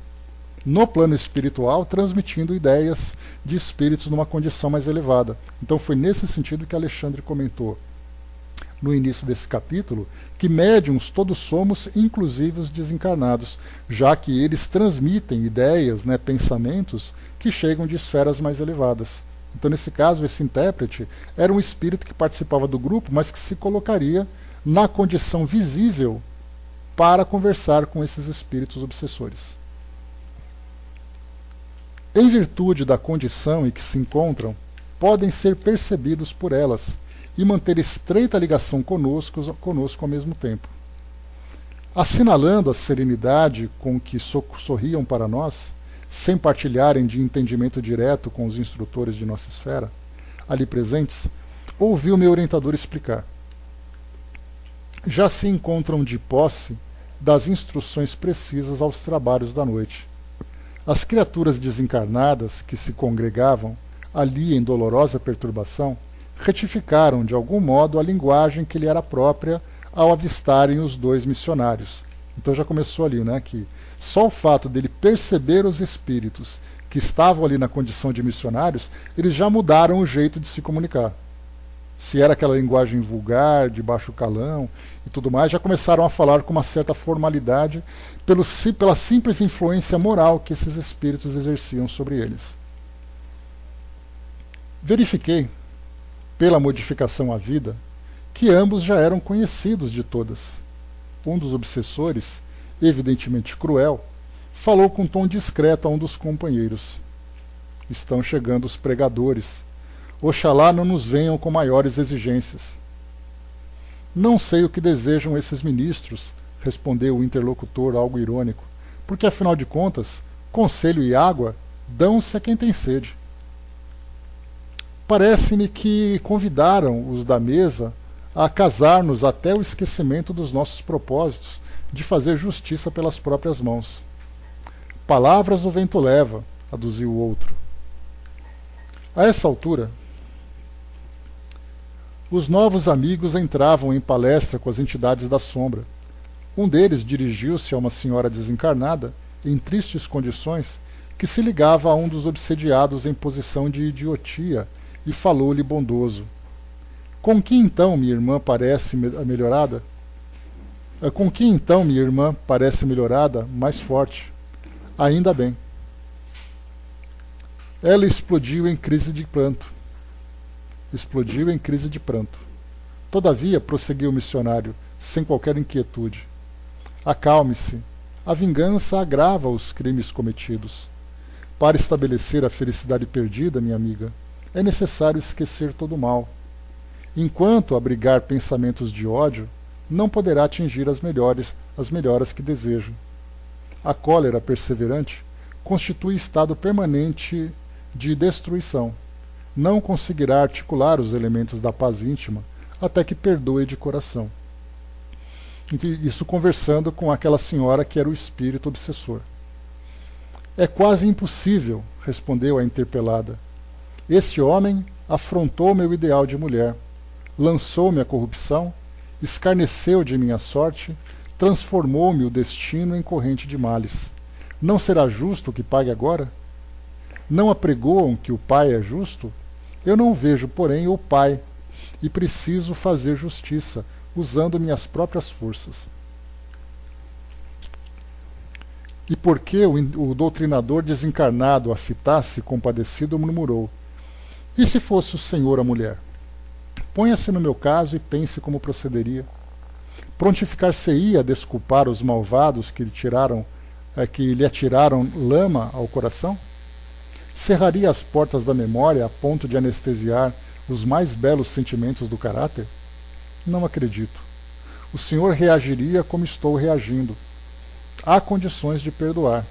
no plano espiritual, transmitindo ideias de espíritos numa condição mais elevada. Então foi nesse sentido que Alexandre comentou no início desse capítulo que médiums todos somos, inclusive os desencarnados, já que eles transmitem ideias, né, pensamentos que chegam de esferas mais elevadas. Então, nesse caso, esse intérprete era um espírito que participava do grupo, mas que se colocaria na condição visível para conversar com esses espíritos obsessores. Em virtude da condição em que se encontram, podem ser percebidos por elas e manter estreita ligação conosco ao mesmo tempo. Assinalando a serenidade com que sorriam para nós, sem partilharem de entendimento direto com os instrutores de nossa esfera, ali presentes, ouvi o meu orientador explicar. Já se encontram de posse das instruções precisas aos trabalhos da noite. As criaturas desencarnadas que se congregavam ali em dolorosa perturbação retificaram de algum modo a linguagem que lhe era própria ao avistarem os 2 missionários. Então já começou ali, né, que só o fato dele perceber os espíritos que estavam ali na condição de missionários, eles já mudaram o jeito de se comunicar. se era aquela linguagem vulgar, de baixo calão e tudo mais, já começaram a falar com uma certa formalidade pela simples influência moral que esses espíritos exerciam sobre eles. Verifiquei, pela modificação à vida, que ambos já eram conhecidos de todas. Um dos obsessores, evidentemente cruel, falou com tom discreto a um dos companheiros. Estão chegando os pregadores. Oxalá não nos venham com maiores exigências. Não sei o que desejam esses ministros, respondeu o interlocutor algo irônico, porque afinal de contas, conselho e água dão-se a quem tem sede. Parece-me que convidaram os da mesa a casar-nos até o esquecimento dos nossos propósitos de fazer justiça pelas próprias mãos. Palavras o vento leva, aduziu o outro. A essa altura, os novos amigos entravam em palestra com as entidades da sombra. Um deles dirigiu-se a uma senhora desencarnada, em tristes condições, que se ligava a um dos obsediados em posição de idiotia, e falou-lhe bondoso. Com que então minha irmã parece melhorada? Com que então minha irmã parece melhorada, mais forte? Ainda bem. Ela explodiu em crise de pranto. Todavia, prosseguiu o missionário, sem qualquer inquietude. Acalme-se. A vingança agrava os crimes cometidos. Para estabelecer a felicidade perdida, minha amiga, é necessário esquecer todo o mal. Enquanto abrigar pensamentos de ódio, não poderá atingir as melhoras que deseja. A cólera perseverante constitui estado permanente de destruição. Não conseguirá articular os elementos da paz íntima até que perdoe de coração. Isso conversando com aquela senhora que era o espírito obsessor. É quase impossível, respondeu a interpelada. Este homem afrontou meu ideal de mulher, lançou-me a corrupção, escarneceu de minha sorte, transformou-me o destino em corrente de males. Não será justo que pague agora? Não apregoam que o Pai é justo? Eu não vejo, porém, o Pai, e preciso fazer justiça, usando minhas próprias forças. E porque o doutrinador desencarnado a fitasse compadecido, murmurou: e se fosse o Senhor a mulher? Ponha-se no meu caso e pense como procederia. Prontificar-se-ia a desculpar os malvados que lhe atiraram lama ao coração? Cerraria as portas da memória a ponto de anestesiar os mais belos sentimentos do caráter? Não acredito. O Senhor reagiria como estou reagindo. Há condições de perdoar,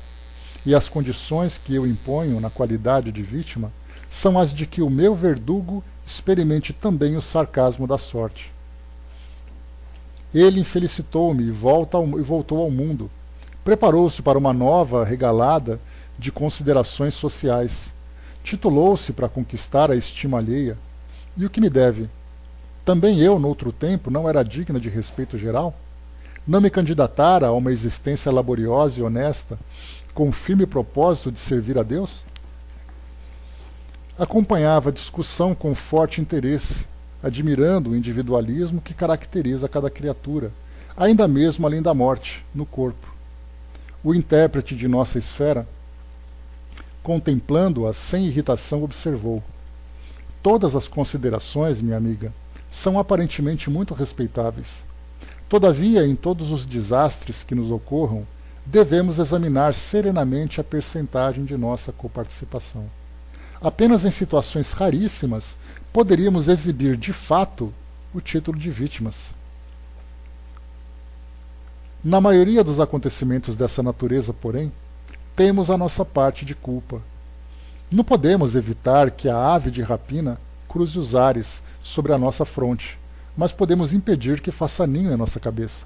e as condições que eu imponho na qualidade de vítima são as de que o meu verdugo experimente também o sarcasmo da sorte. Ele infelicitou-me e voltou ao mundo. Preparou-se para uma nova regalada de considerações sociais. Titulou-se para conquistar a estima alheia. E o que me deve? Também eu, noutro tempo, não era digna de respeito geral? Não me candidatara a uma existência laboriosa e honesta, com o firme propósito de servir a Deus? Acompanhava a discussão com forte interesse, admirando o individualismo que caracteriza cada criatura, ainda mesmo além da morte, no corpo. O intérprete de nossa esfera, contemplando-a sem irritação, observou: todas as considerações, minha amiga, são aparentemente muito respeitáveis. Todavia, em todos os desastres que nos ocorram, devemos examinar serenamente a percentagem de nossa coparticipação. Apenas em situações raríssimas poderíamos exibir de fato o título de vítimas. Na maioria dos acontecimentos dessa natureza, porém, temos a nossa parte de culpa. Não podemos evitar que a ave de rapina cruze os ares sobre a nossa fronte, mas podemos impedir que faça ninho em nossa cabeça.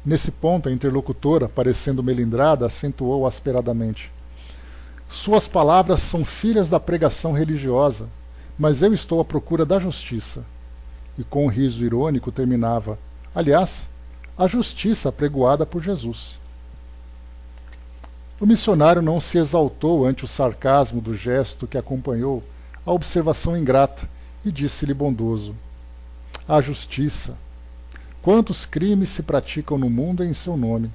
Nesse ponto, a interlocutora, parecendo melindrada, acentuou asperadamente: suas palavras são filhas da pregação religiosa, mas eu estou à procura da justiça. E com um riso irônico terminava: aliás, a justiça apregoada por Jesus. O missionário não se exaltou ante o sarcasmo do gesto que acompanhou a observação ingrata e disse-lhe bondoso: a justiça. Quantos crimes se praticam no mundo em seu nome?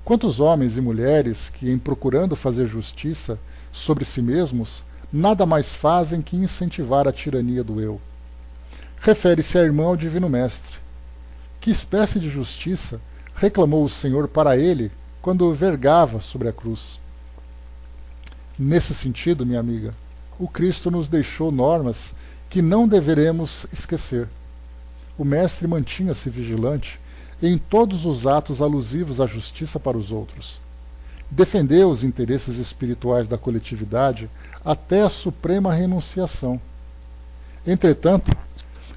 Quantos homens e mulheres que, em procurando fazer justiça sobre si mesmos, nada mais fazem que incentivar a tirania do eu? Refere-se a irmã ao Divino Mestre. Que espécie de justiça reclamou o Senhor para ele quando o vergava sobre a cruz? Nesse sentido, minha amiga, o Cristo nos deixou normas que não deveremos esquecer. O Mestre mantinha-se vigilante em todos os atos alusivos à justiça para os outros. Defendeu os interesses espirituais da coletividade até a suprema renunciação. Entretanto,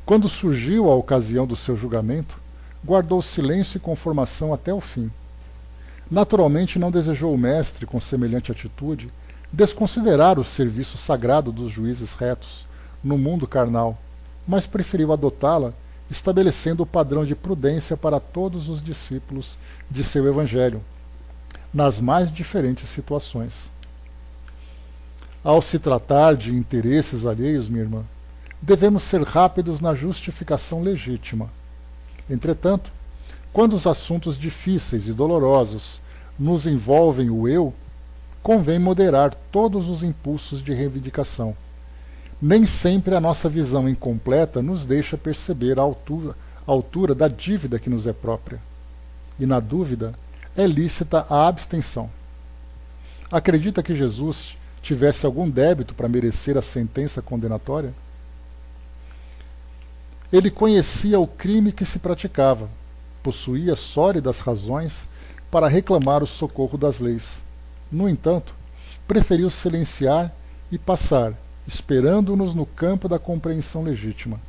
quando surgiu a ocasião do seu julgamento, guardou silêncio e conformação até o fim. Naturalmente não desejou o Mestre, com semelhante atitude, desconsiderar o serviço sagrado dos juízes retos no mundo carnal, mas preferiu adotá-la, estabelecendo o padrão de prudência para todos os discípulos de seu Evangelho, nas mais diferentes situações. Ao se tratar de interesses alheios, minha irmã, devemos ser rápidos na justificação legítima. Entretanto, quando os assuntos difíceis e dolorosos nos envolvem o eu, convém moderar todos os impulsos de reivindicação. Nem sempre a nossa visão incompleta nos deixa perceber a altura da dívida que nos é própria. E, na dúvida, é lícita a abstenção. Acredita que Jesus tivesse algum débito para merecer a sentença condenatória? Ele conhecia o crime que se praticava, possuía sólidas razões para reclamar o socorro das leis. No entanto, preferiu silenciar e passar, esperando-nos no campo da compreensão legítima.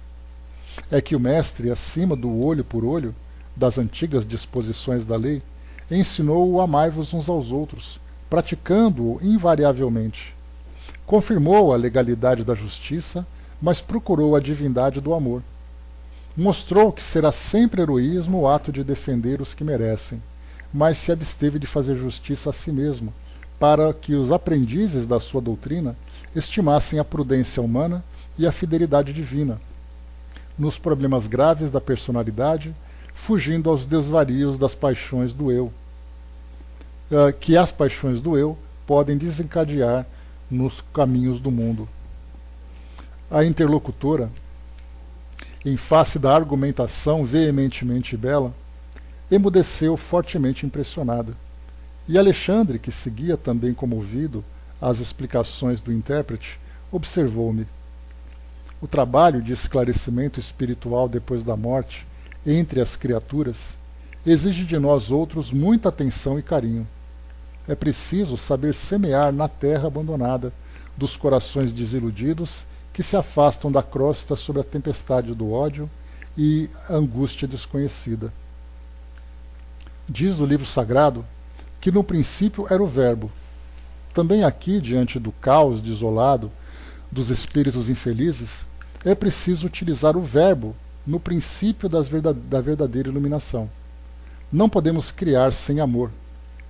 É que o Mestre, acima do olho por olho, das antigas disposições da lei, ensinou o amai-vos uns aos outros, praticando-o invariavelmente. Confirmou a legalidade da justiça, mas procurou a divindade do amor. Mostrou que será sempre heroísmo o ato de defender os que merecem, mas se absteve de fazer justiça a si mesmo, para que os aprendizes da sua doutrina estimassem a prudência humana e a fidelidade divina, nos problemas graves da personalidade, fugindo aos desvarios das paixões do eu, que as paixões do eu podem desencadear nos caminhos do mundo. A interlocutora, em face da argumentação veementemente bela, emudeceu fortemente impressionada. E Alexandre, que seguia também comovido as explicações do intérprete, observou-me. O trabalho de esclarecimento espiritual depois da morte, entre as criaturas, exige de nós outros muita atenção e carinho. É preciso saber semear na terra abandonada dos corações desiludidos que se afastam da crosta sob a tempestade do ódio e a angústia desconhecida. Diz o livro sagrado que no princípio era o Verbo. Também aqui, diante do caos desolado dos espíritos infelizes, é preciso utilizar o Verbo no princípio da verdadeira iluminação. Não podemos criar sem amor,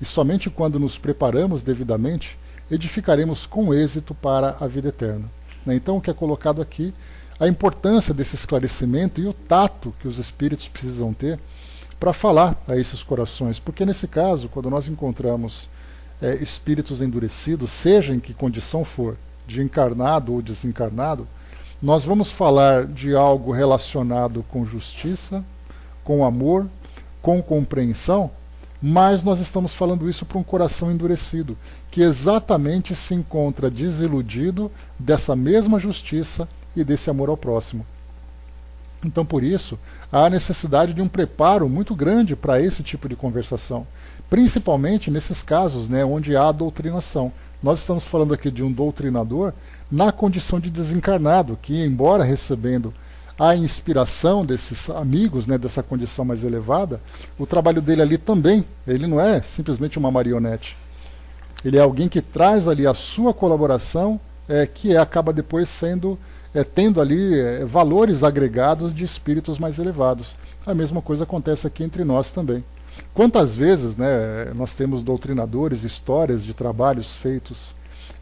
e somente quando nos preparamos devidamente, edificaremos com êxito para a vida eterna. Então, o que é colocado aqui, a importância desse esclarecimento e o tato que os espíritos precisam ter para falar a esses corações, porque nesse caso, quando nós encontramos espíritos endurecidos, seja em que condição for, de encarnado ou desencarnado, nós vamos falar de algo relacionado com justiça, com amor, com compreensão, mas nós estamos falando isso para um coração endurecido, que exatamente se encontra desiludido dessa mesma justiça e desse amor ao próximo. Então, por isso, há necessidade de um preparo muito grande para esse tipo de conversação, principalmente nesses casos, onde há doutrinação. Nós estamos falando aqui de um doutrinador na condição de desencarnado, que, embora recebendo a inspiração desses amigos, dessa condição mais elevada, o trabalho dele ali também, ele não é simplesmente uma marionete. Ele é alguém que traz ali a sua colaboração, que acaba depois tendo ali valores agregados de espíritos mais elevados. A mesma coisa acontece aqui entre nós também. Quantas vezes nós temos doutrinadores, histórias de trabalhos feitos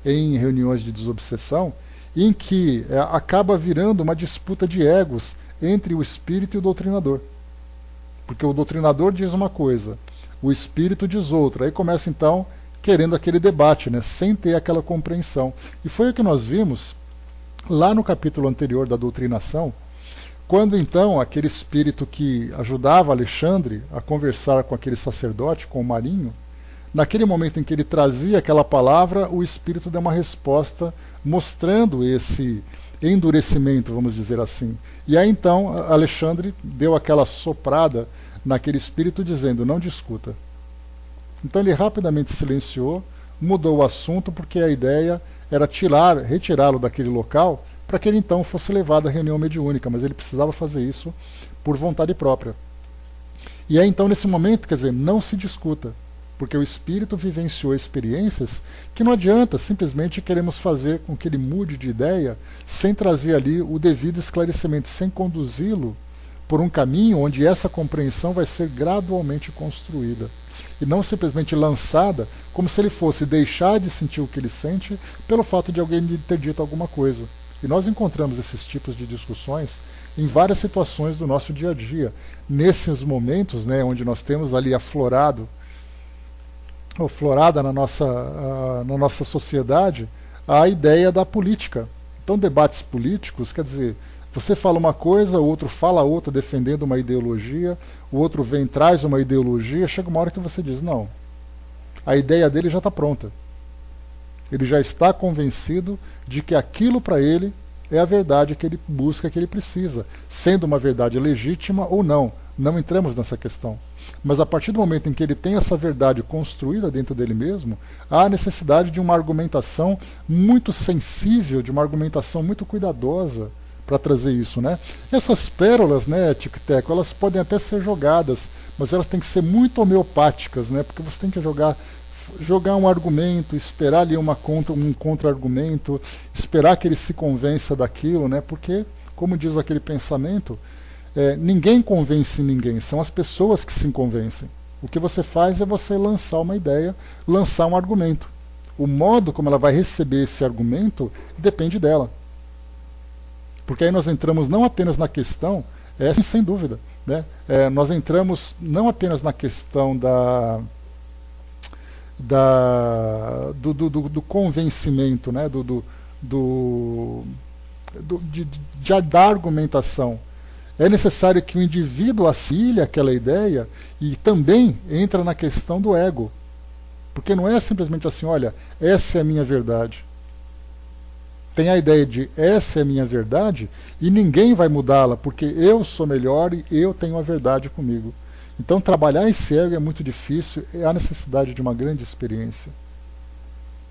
em reuniões de desobsessão, em que acaba virando uma disputa de egos entre o espírito e o doutrinador. Porque o doutrinador diz uma coisa, o espírito diz outra. Aí começa então querendo aquele debate, né, sem ter aquela compreensão. E foi o que nós vimos lá no capítulo anterior da doutrinação, quando então aquele espírito que ajudava Alexandre a conversar com aquele sacerdote, com o Marinho, naquele momento em que ele trazia aquela palavra, o espírito deu uma resposta mostrando esse endurecimento, vamos dizer assim. E aí então Alexandre deu aquela soprada naquele espírito dizendo, não discuta. Então ele rapidamente silenciou, mudou o assunto, porque a ideia era retirá-lo daquele local para que ele então fosse levado à reunião mediúnica, mas ele precisava fazer isso por vontade própria. E aí então nesse momento, quer dizer, não se discuta, porque o espírito vivenciou experiências que não adianta simplesmente queremos fazer com que ele mude de ideia sem trazer ali o devido esclarecimento, sem conduzi-lo por um caminho onde essa compreensão vai ser gradualmente construída e não simplesmente lançada como se ele fosse deixar de sentir o que ele sente pelo fato de alguém lhe ter dito alguma coisa. E nós encontramos esses tipos de discussões em várias situações do nosso dia a dia. Nesses momentos, né, onde nós temos ali aflorada na nossa sociedade a ideia da política. Então, debates políticos, quer dizer, você fala uma coisa, o outro fala outra defendendo uma ideologia, o outro vem e traz uma ideologia, chega uma hora que você diz, não, a ideia dele já está pronta. Ele já está convencido de que aquilo para ele é a verdade que ele busca, que ele precisa, sendo uma verdade legítima ou não. Não entramos nessa questão. Mas a partir do momento em que ele tem essa verdade construída dentro dele mesmo, há a necessidade de uma argumentação muito sensível, de uma argumentação muito cuidadosa para trazer isso, né? Essas pérolas, né, Tico-Teco, elas podem até ser jogadas, mas elas têm que ser muito homeopáticas, né? Porque você tem que jogar um argumento, esperar ali um contra-argumento, esperar que ele se convença daquilo, né? Porque, como diz aquele pensamento, ninguém convence ninguém, são as pessoas que se convencem. O que você faz é você lançar uma ideia, lançar um argumento. O modo como ela vai receber esse argumento depende dela. Porque aí nós entramos não apenas na questão, sem dúvida, né? Nós entramos não apenas na questão do convencimento, né? Da argumentação. É necessário que o indivíduo assimile aquela ideia e também entra na questão do ego. Porque não é simplesmente assim, olha, essa é a minha verdade. Tem a ideia de essa é a minha verdade e ninguém vai mudá-la, porque eu sou melhor e eu tenho a verdade comigo. Então trabalhar esse ego é muito difícil, é a necessidade de uma grande experiência.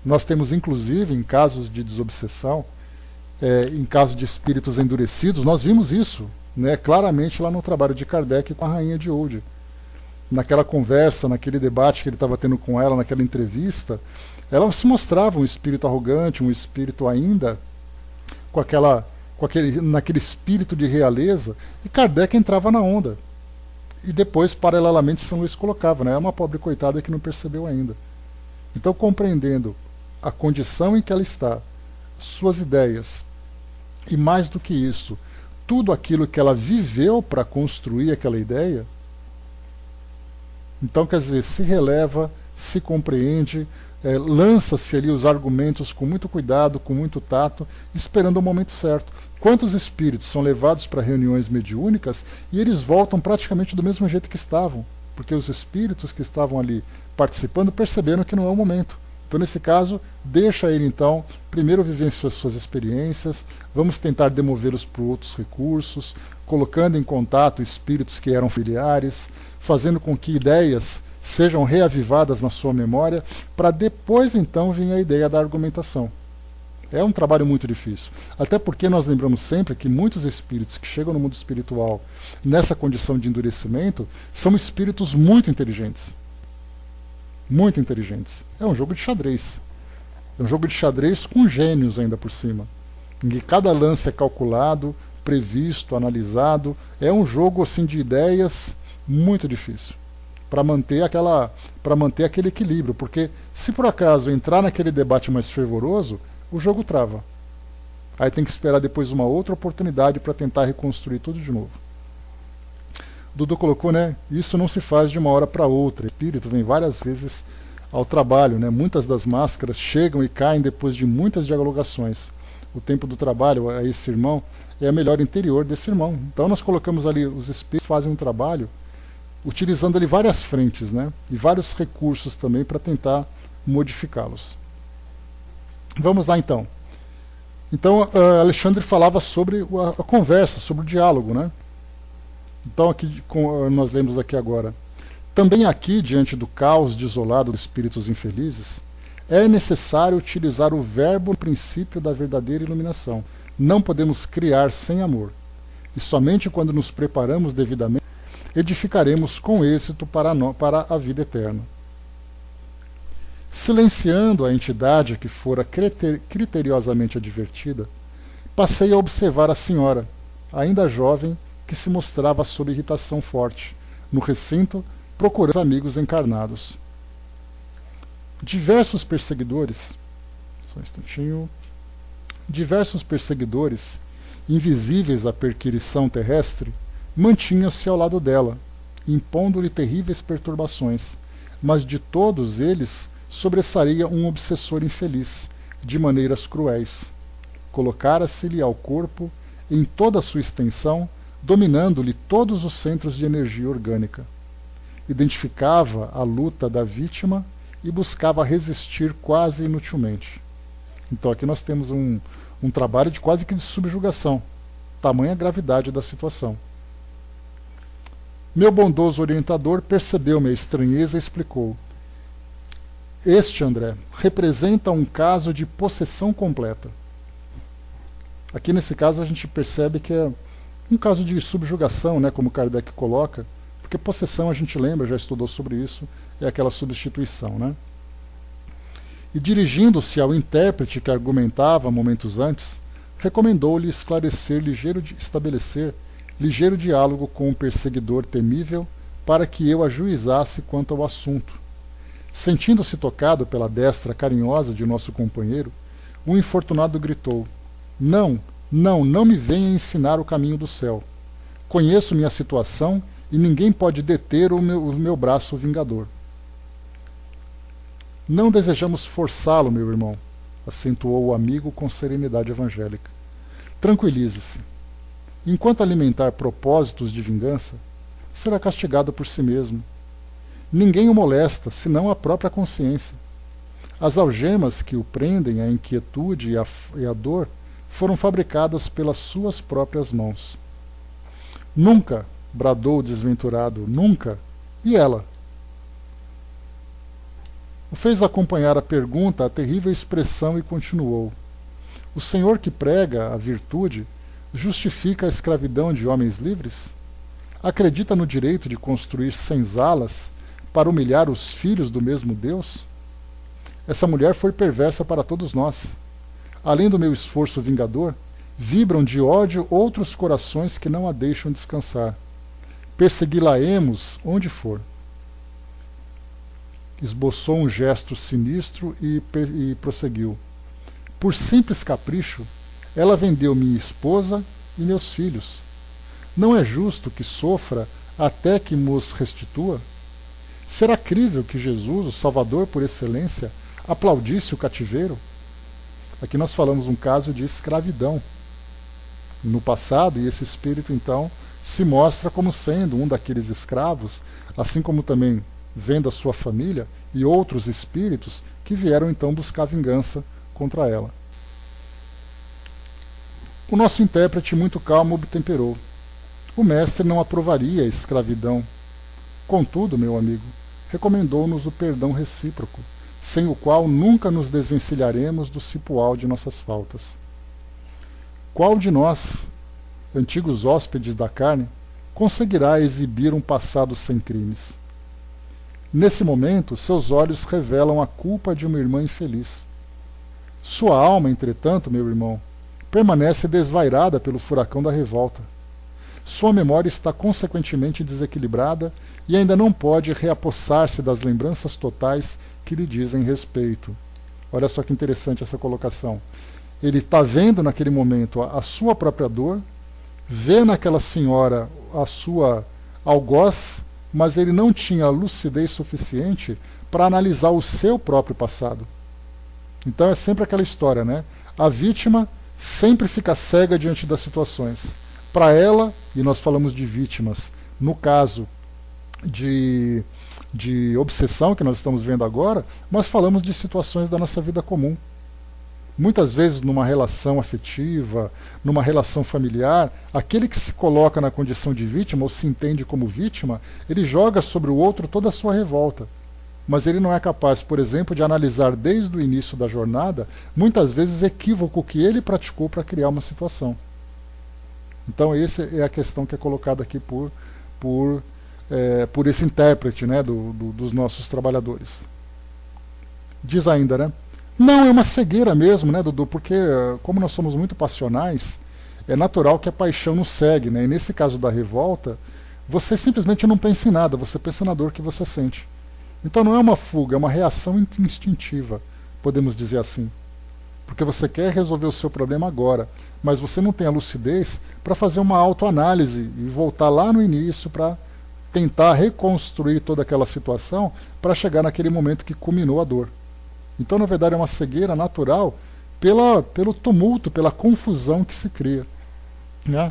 Nós temos inclusive em casos de desobsessão, em casos de espíritos endurecidos, nós vimos isso, né, claramente lá no trabalho de Kardec com a rainha de Oude. Naquela conversa, naquele debate que ele estava tendo com ela, naquela entrevista, ela se mostrava um espírito arrogante, um espírito ainda naquele espírito de realeza, e Kardec entrava na onda. E depois, paralelamente, São Luís colocava, né? É uma pobre coitada que não percebeu ainda. Então, compreendendo a condição em que ela está, suas ideias, e mais do que isso, tudo aquilo que ela viveu para construir aquela ideia, então, quer dizer, se releva, se compreende, lança-se ali os argumentos com muito cuidado, com muito tato, esperando o momento certo. Quantos espíritos são levados para reuniões mediúnicas e eles voltam praticamente do mesmo jeito que estavam? Porque os espíritos que estavam ali participando perceberam que não é o momento. Então, nesse caso, deixa ele então primeiro vivenciar suas experiências, vamos tentar demovê-los por outros recursos, colocando em contato espíritos que eram familiares, fazendo com que ideias sejam reavivadas na sua memória, para depois então vir a ideia da argumentação. É um trabalho muito difícil. Até porque nós lembramos sempre que muitos espíritos que chegam no mundo espiritual nessa condição de endurecimento são espíritos muito inteligentes. Muito inteligentes. É um jogo de xadrez. É um jogo de xadrez com gênios ainda por cima. Em que cada lance é calculado, previsto, analisado. É um jogo assim de ideias muito difícil. Para manter aquele equilíbrio. Porque se por acaso entrar naquele debate mais fervoroso, o jogo trava. Aí tem que esperar depois uma outra oportunidade para tentar reconstruir tudo de novo. Dudu colocou, né? Isso não se faz de uma hora para outra. O espírito vem várias vezes ao trabalho, né? Muitas das máscaras chegam e caem depois de muitas dialogações. O tempo do trabalho a esse irmão é a melhor interior desse irmão. Então nós colocamos ali, os espíritos fazem um trabalho utilizando ali várias frentes, né? E vários recursos também para tentar modificá-los. Vamos lá então. Então Alexandre falava sobre a conversa, sobre o diálogo, né? Então aqui nós lemos aqui agora. Também aqui, diante do caos desolado dos espíritos infelizes, é necessário utilizar o verbo no princípio da verdadeira iluminação. Não podemos criar sem amor. E somente quando nos preparamos devidamente, edificaremos com êxito para a vida eterna. Silenciando a entidade que fora criteriosamente advertida, passei a observar a senhora, ainda jovem, que se mostrava sob irritação forte, no recinto, procurando amigos encarnados. Diversos perseguidores, invisíveis à perquisição terrestre, mantinham-se ao lado dela, impondo-lhe terríveis perturbações, mas de todos eles sobressaía um obsessor infeliz, de maneiras cruéis. Colocara-se-lhe ao corpo, em toda a sua extensão, dominando-lhe todos os centros de energia orgânica. Identificava a luta da vítima e buscava resistir quase inutilmente. Então aqui nós temos um trabalho de quase que de subjugação, tamanha a gravidade da situação. Meu bondoso orientador percebeu minha estranheza e explicou. Este, André, representa um caso de possessão completa. Aqui nesse caso a gente percebe que é um caso de subjugação, né, como Kardec coloca, porque possessão a gente lembra, já estudou sobre isso, é aquela substituição, né? E dirigindo-se ao intérprete que argumentava momentos antes, recomendou-lhe estabelecer ligeiro diálogo com o perseguidor temível para que eu ajuizasse quanto ao assunto. Sentindo-se tocado pela destra carinhosa de nosso companheiro, o infortunado gritou: Não me venha ensinar o caminho do céu. Conheço minha situação e ninguém pode deter o meu braço vingador. Não desejamos forçá-lo, meu irmão, acentuou o amigo com serenidade evangélica. Tranquilize-se. Enquanto alimentar propósitos de vingança, será castigado por si mesmo. Ninguém o molesta, senão a própria consciência. As algemas que o prendem à inquietude e à dor foram fabricadas pelas suas próprias mãos. Nunca, bradou o desventurado, nunca. E ela? O fez acompanhar a pergunta a terrível expressão e continuou. O Senhor que prega a virtude justifica a escravidão de homens livres? Acredita no direito de construir senzalas para humilhar os filhos do mesmo Deus? Essa mulher foi perversa para todos nós. Além do meu esforço vingador, vibram de ódio outros corações que não a deixam descansar. Persegui-la-emos onde for. Esboçou um gesto sinistro e prosseguiu. Por simples capricho, ela vendeu minha esposa e meus filhos. Não é justo que sofra até que nos restitua? Será crível que Jesus, o Salvador por excelência, aplaudisse o cativeiro? Aqui nós falamos um caso de escravidão no passado, e esse espírito então se mostra como sendo um daqueles escravos, assim como também vendo a sua família e outros espíritos que vieram então buscar vingança contra ela. O nosso intérprete, muito calmo, obtemperou. O mestre não aprovaria a escravidão. Contudo, meu amigo, recomendou-nos o perdão recíproco, sem o qual nunca nos desvencilharemos do cipoal de nossas faltas. Qual de nós, antigos hóspedes da carne, conseguirá exibir um passado sem crimes? Nesse momento, seus olhos revelam a culpa de uma irmã infeliz. Sua alma, entretanto, meu irmão, permanece desvairada pelo furacão da revolta. Sua memória está consequentemente desequilibrada e ainda não pode reapossar-se das lembranças totais que lhe dizem respeito. Olha só que interessante essa colocação. Ele está vendo naquele momento a sua própria dor, vê naquela senhora a sua algoz, mas ele não tinha lucidez suficiente para analisar o seu próprio passado. Então é sempre aquela história, né? A vítima sempre fica cega diante das situações. Para ela, e nós falamos de vítimas, no caso de obsessão que nós estamos vendo agora, nós falamos de situações da nossa vida comum. Muitas vezes numa relação afetiva, numa relação familiar, aquele que se coloca na condição de vítima ou se entende como vítima, ele joga sobre o outro toda a sua revolta. Mas ele não é capaz, por exemplo, de analisar desde o início da jornada, muitas vezes equívoco que ele praticou para criar uma situação. Então essa é a questão que é colocada aqui por esse intérprete, né, dos nossos trabalhadores. Diz ainda, né? Não, é uma cegueira mesmo, né, Dudu? Porque como nós somos muito passionais, é natural que a paixão nos segue, né? E nesse caso da revolta, você simplesmente não pensa em nada, você pensa na dor que você sente. Então não é uma fuga, é uma reação instintiva, podemos dizer assim. Porque você quer resolver o seu problema agora, mas você não tem a lucidez para fazer uma autoanálise e voltar lá no início para tentar reconstruir toda aquela situação para chegar naquele momento que culminou a dor. Então, na verdade, é uma cegueira natural pelo tumulto, pela confusão que se cria. Né?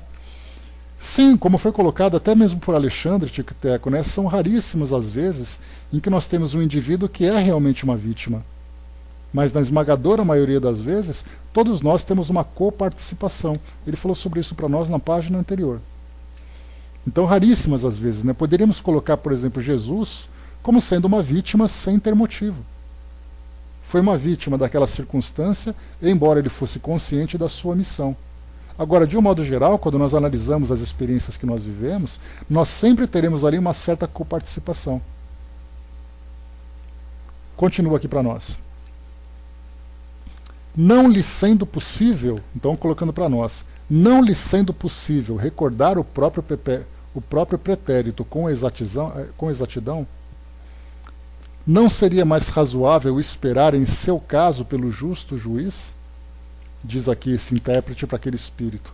Sim, como foi colocado até mesmo por Alexandre Tico-Teco, né, são raríssimas as vezes em que nós temos um indivíduo que é realmente uma vítima. Mas na esmagadora maioria das vezes, todos nós temos uma coparticipação. Ele falou sobre isso para nós na página anterior. Então, raríssimas as vezes. Né? Poderíamos colocar, por exemplo, Jesus como sendo uma vítima sem ter motivo. Foi uma vítima daquela circunstância, embora ele fosse consciente da sua missão. Agora, de um modo geral, quando nós analisamos as experiências que nós vivemos, nós sempre teremos ali uma certa coparticipação. Continua aqui para nós. Não lhe sendo possível, então colocando para nós, não lhe sendo possível recordar o próprio pretérito com exatidão, não seria mais razoável esperar em seu caso pelo justo juiz? Diz aqui esse intérprete para aquele espírito.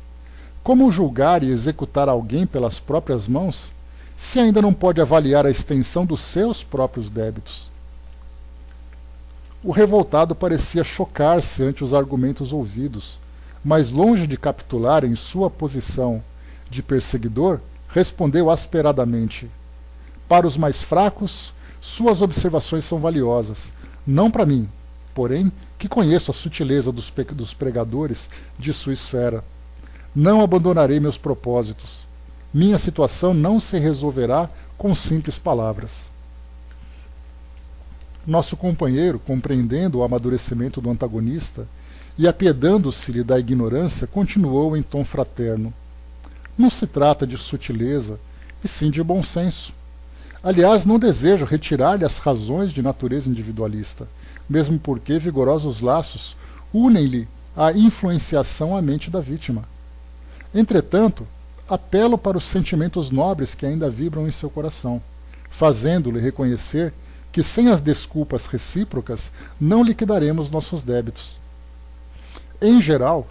Como julgar e executar alguém pelas próprias mãos, se ainda não pode avaliar a extensão dos seus próprios débitos? O revoltado parecia chocar-se ante os argumentos ouvidos, mas longe de capitular em sua posição de perseguidor, respondeu asperadamente: para os mais fracos, suas observações são valiosas, não para mim, porém, que conheço a sutileza dos pregadores de sua esfera. Não abandonarei meus propósitos. Minha situação não se resolverá com simples palavras. Nosso companheiro, compreendendo o amadurecimento do antagonista e apiedando-se-lhe da ignorância, continuou em tom fraterno. Não se trata de sutileza, e sim de bom senso. Aliás, não desejo retirar-lhe as razões de natureza individualista, mesmo porque vigorosos laços unem-lhe a influenciação à mente da vítima. Entretanto, apelo para os sentimentos nobres que ainda vibram em seu coração, fazendo-lhe reconhecer que sem as desculpas recíprocas não liquidaremos nossos débitos. Em geral,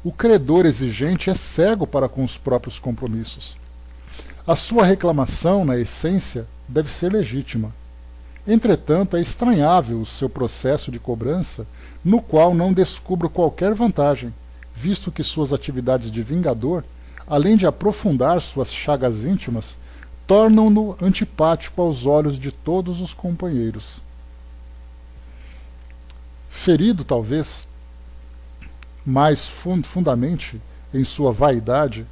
o credor exigente é cego para com os próprios compromissos. A sua reclamação, na essência, deve ser legítima. Entretanto, é estranhável o seu processo de cobrança, no qual não descubro qualquer vantagem, visto que suas atividades de vingador, além de aprofundar suas chagas íntimas, tornam-no antipático aos olhos de todos os companheiros. Ferido, talvez, mais fundamente em sua vaidade,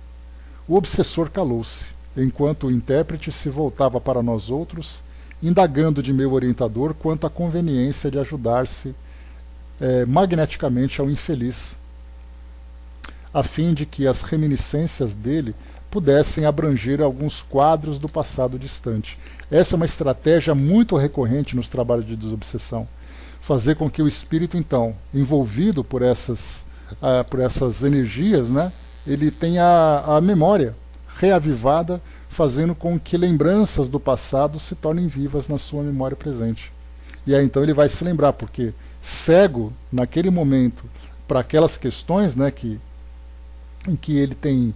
o obsessor calou-se, enquanto o intérprete se voltava para nós outros, indagando de meu orientador quanto à conveniência de ajudar-se magneticamente ao infeliz, a fim de que as reminiscências dele pudessem abranger alguns quadros do passado distante. Essa é uma estratégia muito recorrente nos trabalhos de desobsessão. Fazer com que o espírito, então, envolvido por essas energias, né, ele tenha a memória reavivada, fazendo com que lembranças do passado se tornem vivas na sua memória presente. E aí então ele vai se lembrar, porque cego naquele momento para aquelas questões, né, em que ele tem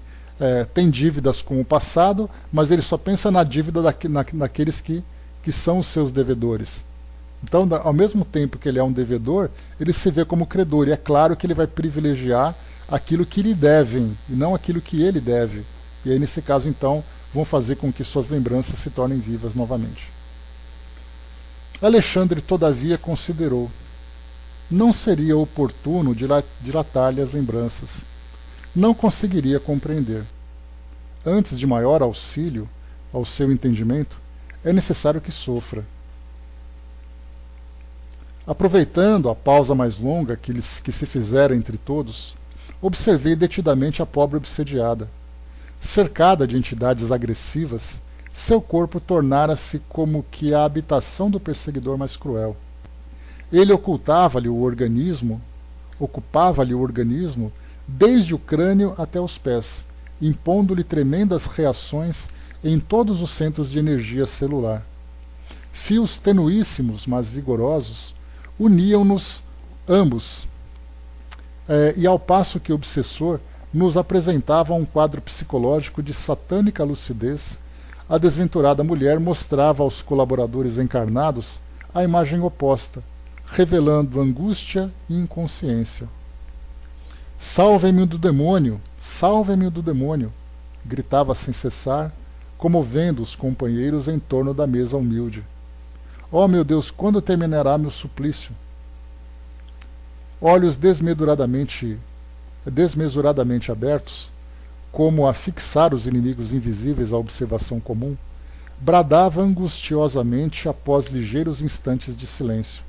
dívidas com o passado, mas ele só pensa na dívida daqueles que são os seus devedores. Então, ao mesmo tempo que ele é um devedor, ele se vê como credor, e é claro que ele vai privilegiar aquilo que lhe devem, e não aquilo que ele deve. E aí, nesse caso, então, vão fazer com que suas lembranças se tornem vivas novamente. Alexandre, todavia, considerou: não seria oportuno dilatar-lhe as lembranças. Não conseguiria compreender. Antes de maior auxílio ao seu entendimento, é necessário que sofra. Aproveitando a pausa mais longa que se fizera entre todos, observei detidamente a pobre obsediada. Cercada de entidades agressivas, seu corpo tornara-se como que a habitação do perseguidor mais cruel. Ele ocupava-lhe o organismo desde o crânio até os pés, impondo-lhe tremendas reações em todos os centros de energia celular. Fios tenuíssimos, mas vigorosos, uniam-nos ambos, e ao passo que o obsessor nos apresentava um quadro psicológico de satânica lucidez, a desventurada mulher mostrava aos colaboradores encarnados a imagem oposta, revelando angústia e inconsciência. Salvem-me do demônio! Salvem-me do demônio! Gritava sem cessar, comovendo os companheiros em torno da mesa humilde. Oh, meu Deus, quando terminará meu suplício? Olhos desmesuradamente abertos, como a fixar os inimigos invisíveis à observação comum, bradava angustiosamente após ligeiros instantes de silêncio.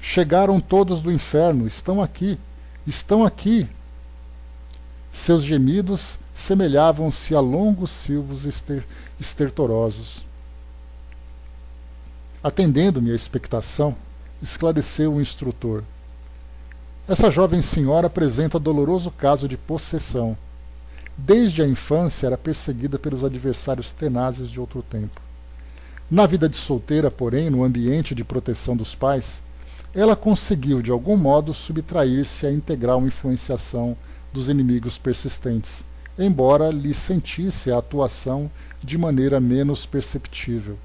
Chegaram todos do inferno, estão aqui, estão aqui! Seus gemidos semelhavam-se a longos silvos estertorosos. Atendendo-me à expectação, esclareceu o instrutor: essa jovem senhora apresenta doloroso caso de possessão. Desde a infância era perseguida pelos adversários tenazes de outro tempo. Na vida de solteira, porém, no ambiente de proteção dos pais, ela conseguiu de algum modo subtrair-se à integral influenciação dos inimigos persistentes, embora lhe sentisse a atuação de maneira menos perceptível,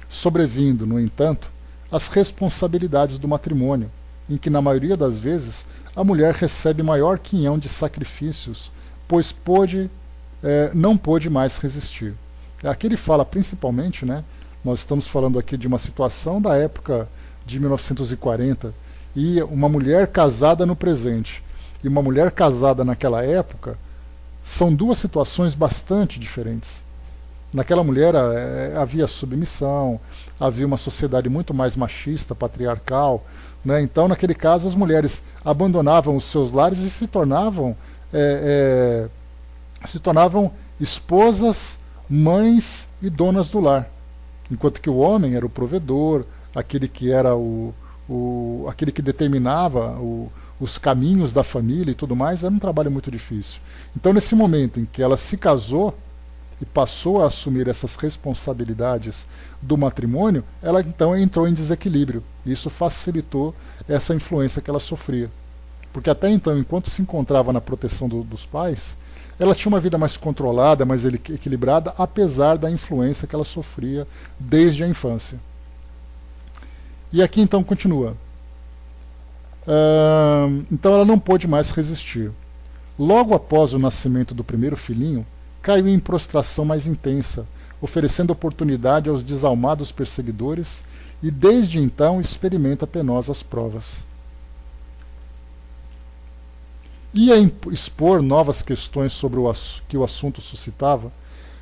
sobrevindo, no entanto, as responsabilidades do matrimônio, em que, na maioria das vezes, a mulher recebe maior quinhão de sacrifícios, pois não pôde mais resistir. Aqui ele fala principalmente, né, nós estamos falando aqui de uma situação da época de 1940, e uma mulher casada no presente e uma mulher casada naquela época são duas situações bastante diferentes. Naquela mulher havia submissão, havia uma sociedade muito mais machista, patriarcal, né? Então, naquele caso, as mulheres abandonavam os seus lares e se tornavam esposas, mães e donas do lar, enquanto que o homem era o provedor, aquele que era aquele que determinava os caminhos da família e tudo mais. Era um trabalho muito difícil. Então, nesse momento em que ela se casou e passou a assumir essas responsabilidades do matrimônio, ela então entrou em desequilíbrio. E isso facilitou essa influência que ela sofria. Porque até então, enquanto se encontrava na proteção dos pais, ela tinha uma vida mais controlada, mais equilibrada, apesar da influência que ela sofria desde a infância. E aqui então continua. Então ela não pôde mais resistir. Logo após o nascimento do primeiro filhinho, caiu em prostração mais intensa, oferecendo oportunidade aos desalmados perseguidores, e desde então experimenta penosas provas. Ia expor novas questões sobre que o assunto suscitava,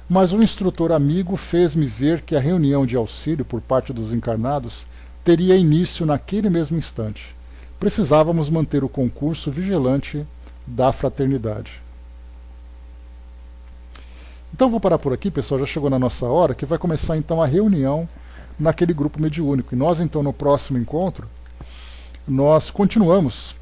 mas o instrutor amigo fez-me ver que a reunião de auxílio por parte dos encarnados teria início naquele mesmo instante. Precisávamos manter o concurso vigilante da fraternidade. Então vou parar por aqui, pessoal, já chegou na nossa hora, que vai começar então a reunião naquele grupo mediúnico. E nós então no próximo encontro, nós continuamos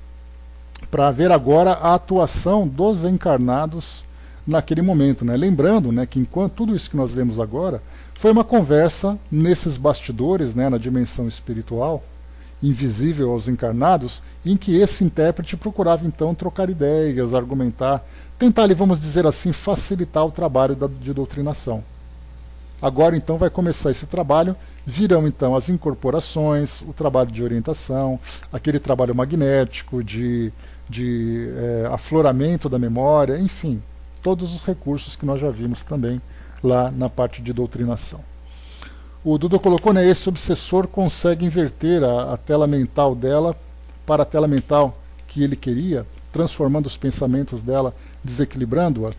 para ver agora a atuação dos encarnados naquele momento, né? Lembrando, né, que enquanto tudo isso que nós lemos agora foi uma conversa nesses bastidores, né, na dimensão espiritual, invisível aos encarnados, em que esse intérprete procurava então trocar ideias, argumentar, tentar ali, vamos dizer assim, facilitar o trabalho de doutrinação. Agora então vai começar esse trabalho, virão então as incorporações, o trabalho de orientação, aquele trabalho magnético, de afloramento da memória, enfim, todos os recursos que nós já vimos também lá na parte de doutrinação. O Duda colocou, né, esse obsessor consegue inverter a tela mental dela para a tela mental que ele queria, transformando os pensamentos dela, desequilibrando-a.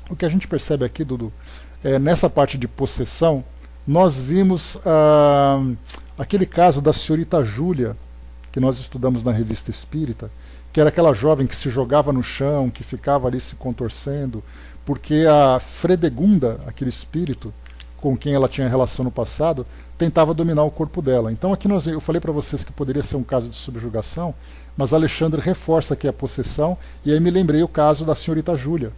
O que a gente percebe aqui, Dudu, nessa parte de possessão, nós vimos aquele caso da senhorita Júlia, que nós estudamos na Revista Espírita, que era aquela jovem que se jogava no chão, que ficava ali se contorcendo, porque a Fredegunda, aquele espírito com quem ela tinha relação no passado, tentava dominar o corpo dela. Então aqui eu falei para vocês que poderia ser um caso de subjugação, mas Alexandre reforça aqui a possessão, e aí me lembrei o caso da senhorita Júlia,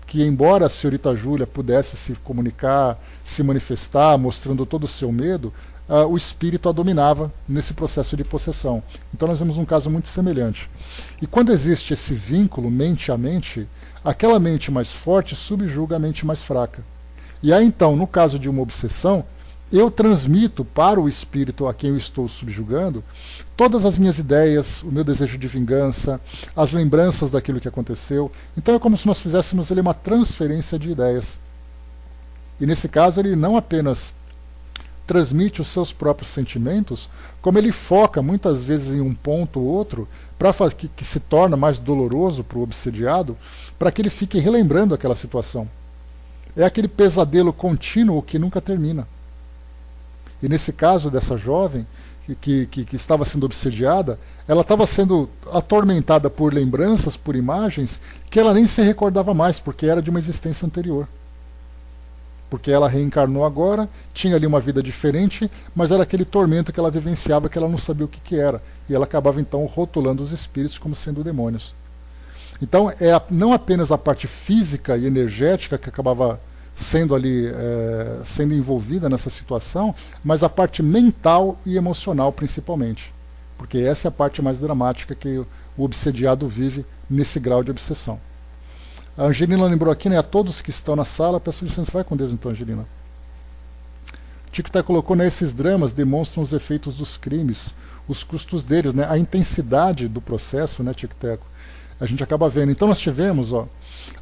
que embora a senhorita Júlia pudesse se comunicar, se manifestar, mostrando todo o seu medo, o espírito a dominava nesse processo de possessão. Então nós vemos um caso muito semelhante. E quando existe esse vínculo mente a mente, aquela mente mais forte subjuga a mente mais fraca. E aí então, no caso de uma obsessão, eu transmito para o espírito a quem eu estou subjugando todas as minhas ideias, o meu desejo de vingança, as lembranças daquilo que aconteceu. Então é como se nós fizéssemos ali uma transferência de ideias. E nesse caso ele não apenas transmite os seus próprios sentimentos, como ele foca muitas vezes em um ponto ou outro, para que se torna mais doloroso para o obsediado, para que ele fique relembrando aquela situação. É aquele pesadelo contínuo que nunca termina. E nesse caso dessa jovem, que estava sendo obsediada, ela estava sendo atormentada por lembranças, por imagens, que ela nem se recordava mais, porque era de uma existência anterior. Porque ela reencarnou agora, tinha ali uma vida diferente, mas era aquele tormento que ela vivenciava, que ela não sabia o que era. E ela acabava então rotulando os espíritos como sendo demônios. Então não apenas a parte física e energética que acabava sendo ali sendo envolvida nessa situação, mas a parte mental e emocional principalmente, porque essa é a parte mais dramática que o obsediado vive nesse grau de obsessão. A Angelina lembrou aqui, né, a todos que estão na sala, peço licença, vai com Deus então, Angelina. Tico Té colocou, né, esses dramas demonstram os efeitos dos crimes, os custos deles, né, a intensidade do processo, né, Tico Teco. A gente acaba vendo. Então nós tivemos,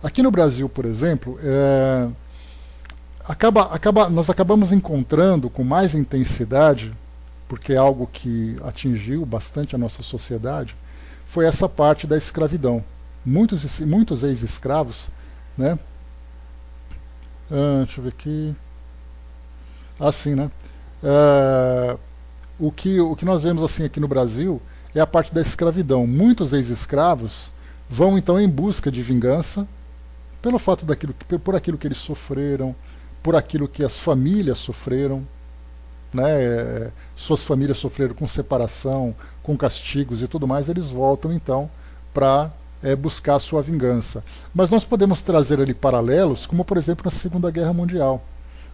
aqui no Brasil, por exemplo, nós acabamos encontrando com mais intensidade, porque é algo que atingiu bastante a nossa sociedade, foi essa parte da escravidão. Muitos ex-escravos, né? Deixa eu ver aqui. Assim, né? O que nós vemos assim aqui no Brasil é a parte da escravidão. Muitos ex-escravos vão então em busca de vingança pelo fato por aquilo que eles sofreram, por aquilo que as famílias sofreram, né? Suas famílias sofreram com separação, com castigos e tudo mais, eles voltam então para buscar a sua vingança. Mas nós podemos trazer ali paralelos, como por exemplo na Segunda Guerra Mundial.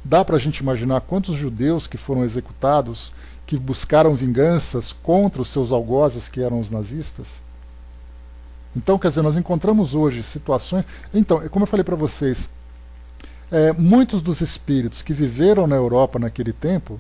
Dá para a gente imaginar quantos judeus que foram executados, que buscaram vinganças contra os seus algozes, que eram os nazistas? Então, quer dizer, nós encontramos hoje situações... Então, como eu falei para vocês, muitos dos espíritos que viveram na Europa naquele tempo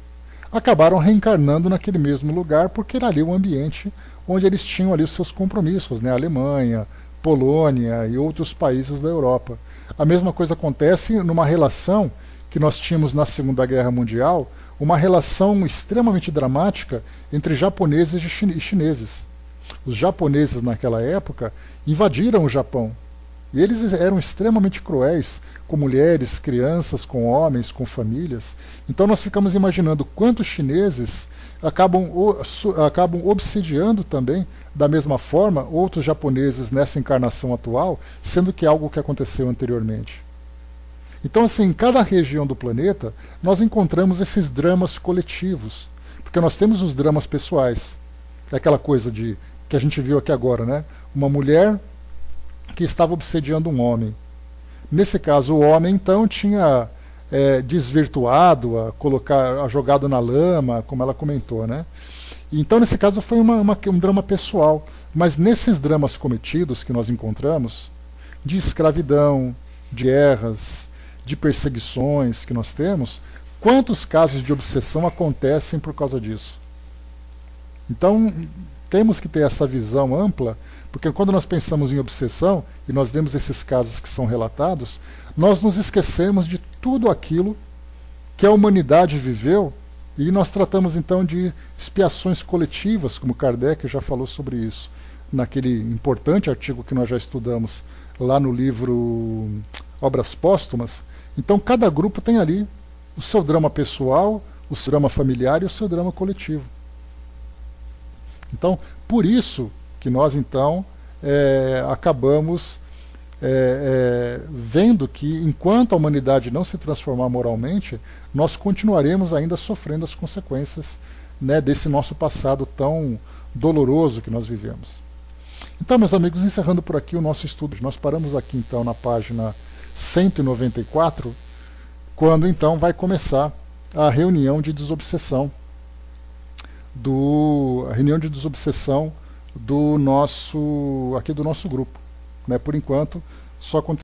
acabaram reencarnando naquele mesmo lugar, porque era ali o ambiente onde eles tinham ali os seus compromissos, né? Alemanha, Polônia e outros países da Europa. A mesma coisa acontece numa relação que nós tínhamos na Segunda Guerra Mundial, uma relação extremamente dramática entre japoneses e chineses. Os japoneses naquela época invadiram o Japão. E eles eram extremamente cruéis com mulheres, crianças, com homens, com famílias. Então nós ficamos imaginando quantos chineses acabam obsidiando também, da mesma forma, outros japoneses nessa encarnação atual, sendo que é algo que aconteceu anteriormente. Então, assim, em cada região do planeta, nós encontramos esses dramas coletivos, porque nós temos os dramas pessoais. É aquela coisa que a gente viu aqui agora, né? Uma mulher que estava obsediando um homem. Nesse caso, o homem, então, tinha desvirtuado, jogado na lama, como ela comentou, né? Então, nesse caso, foi um drama pessoal. Mas nesses dramas cometidos que nós encontramos, de escravidão, de guerras, de perseguições que nós temos, quantos casos de obsessão acontecem por causa disso? Então, temos que ter essa visão ampla, porque quando nós pensamos em obsessão, e nós vemos esses casos que são relatados, nós nos esquecemos de tudo aquilo que a humanidade viveu, e nós tratamos então de expiações coletivas, como Kardec já falou sobre isso, naquele importante artigo que nós já estudamos lá no livro Obras Póstumas. Então cada grupo tem ali o seu drama pessoal, o seu drama familiar e o seu drama coletivo. Então, por isso que nós então acabamos vendo que enquanto a humanidade não se transformar moralmente, nós continuaremos ainda sofrendo as consequências, né, desse nosso passado tão doloroso que nós vivemos. Então, meus amigos, encerrando por aqui o nosso estudo, nós paramos aqui então na página 194, quando então vai começar a reunião de desobsessão do nosso grupo, né? Por enquanto só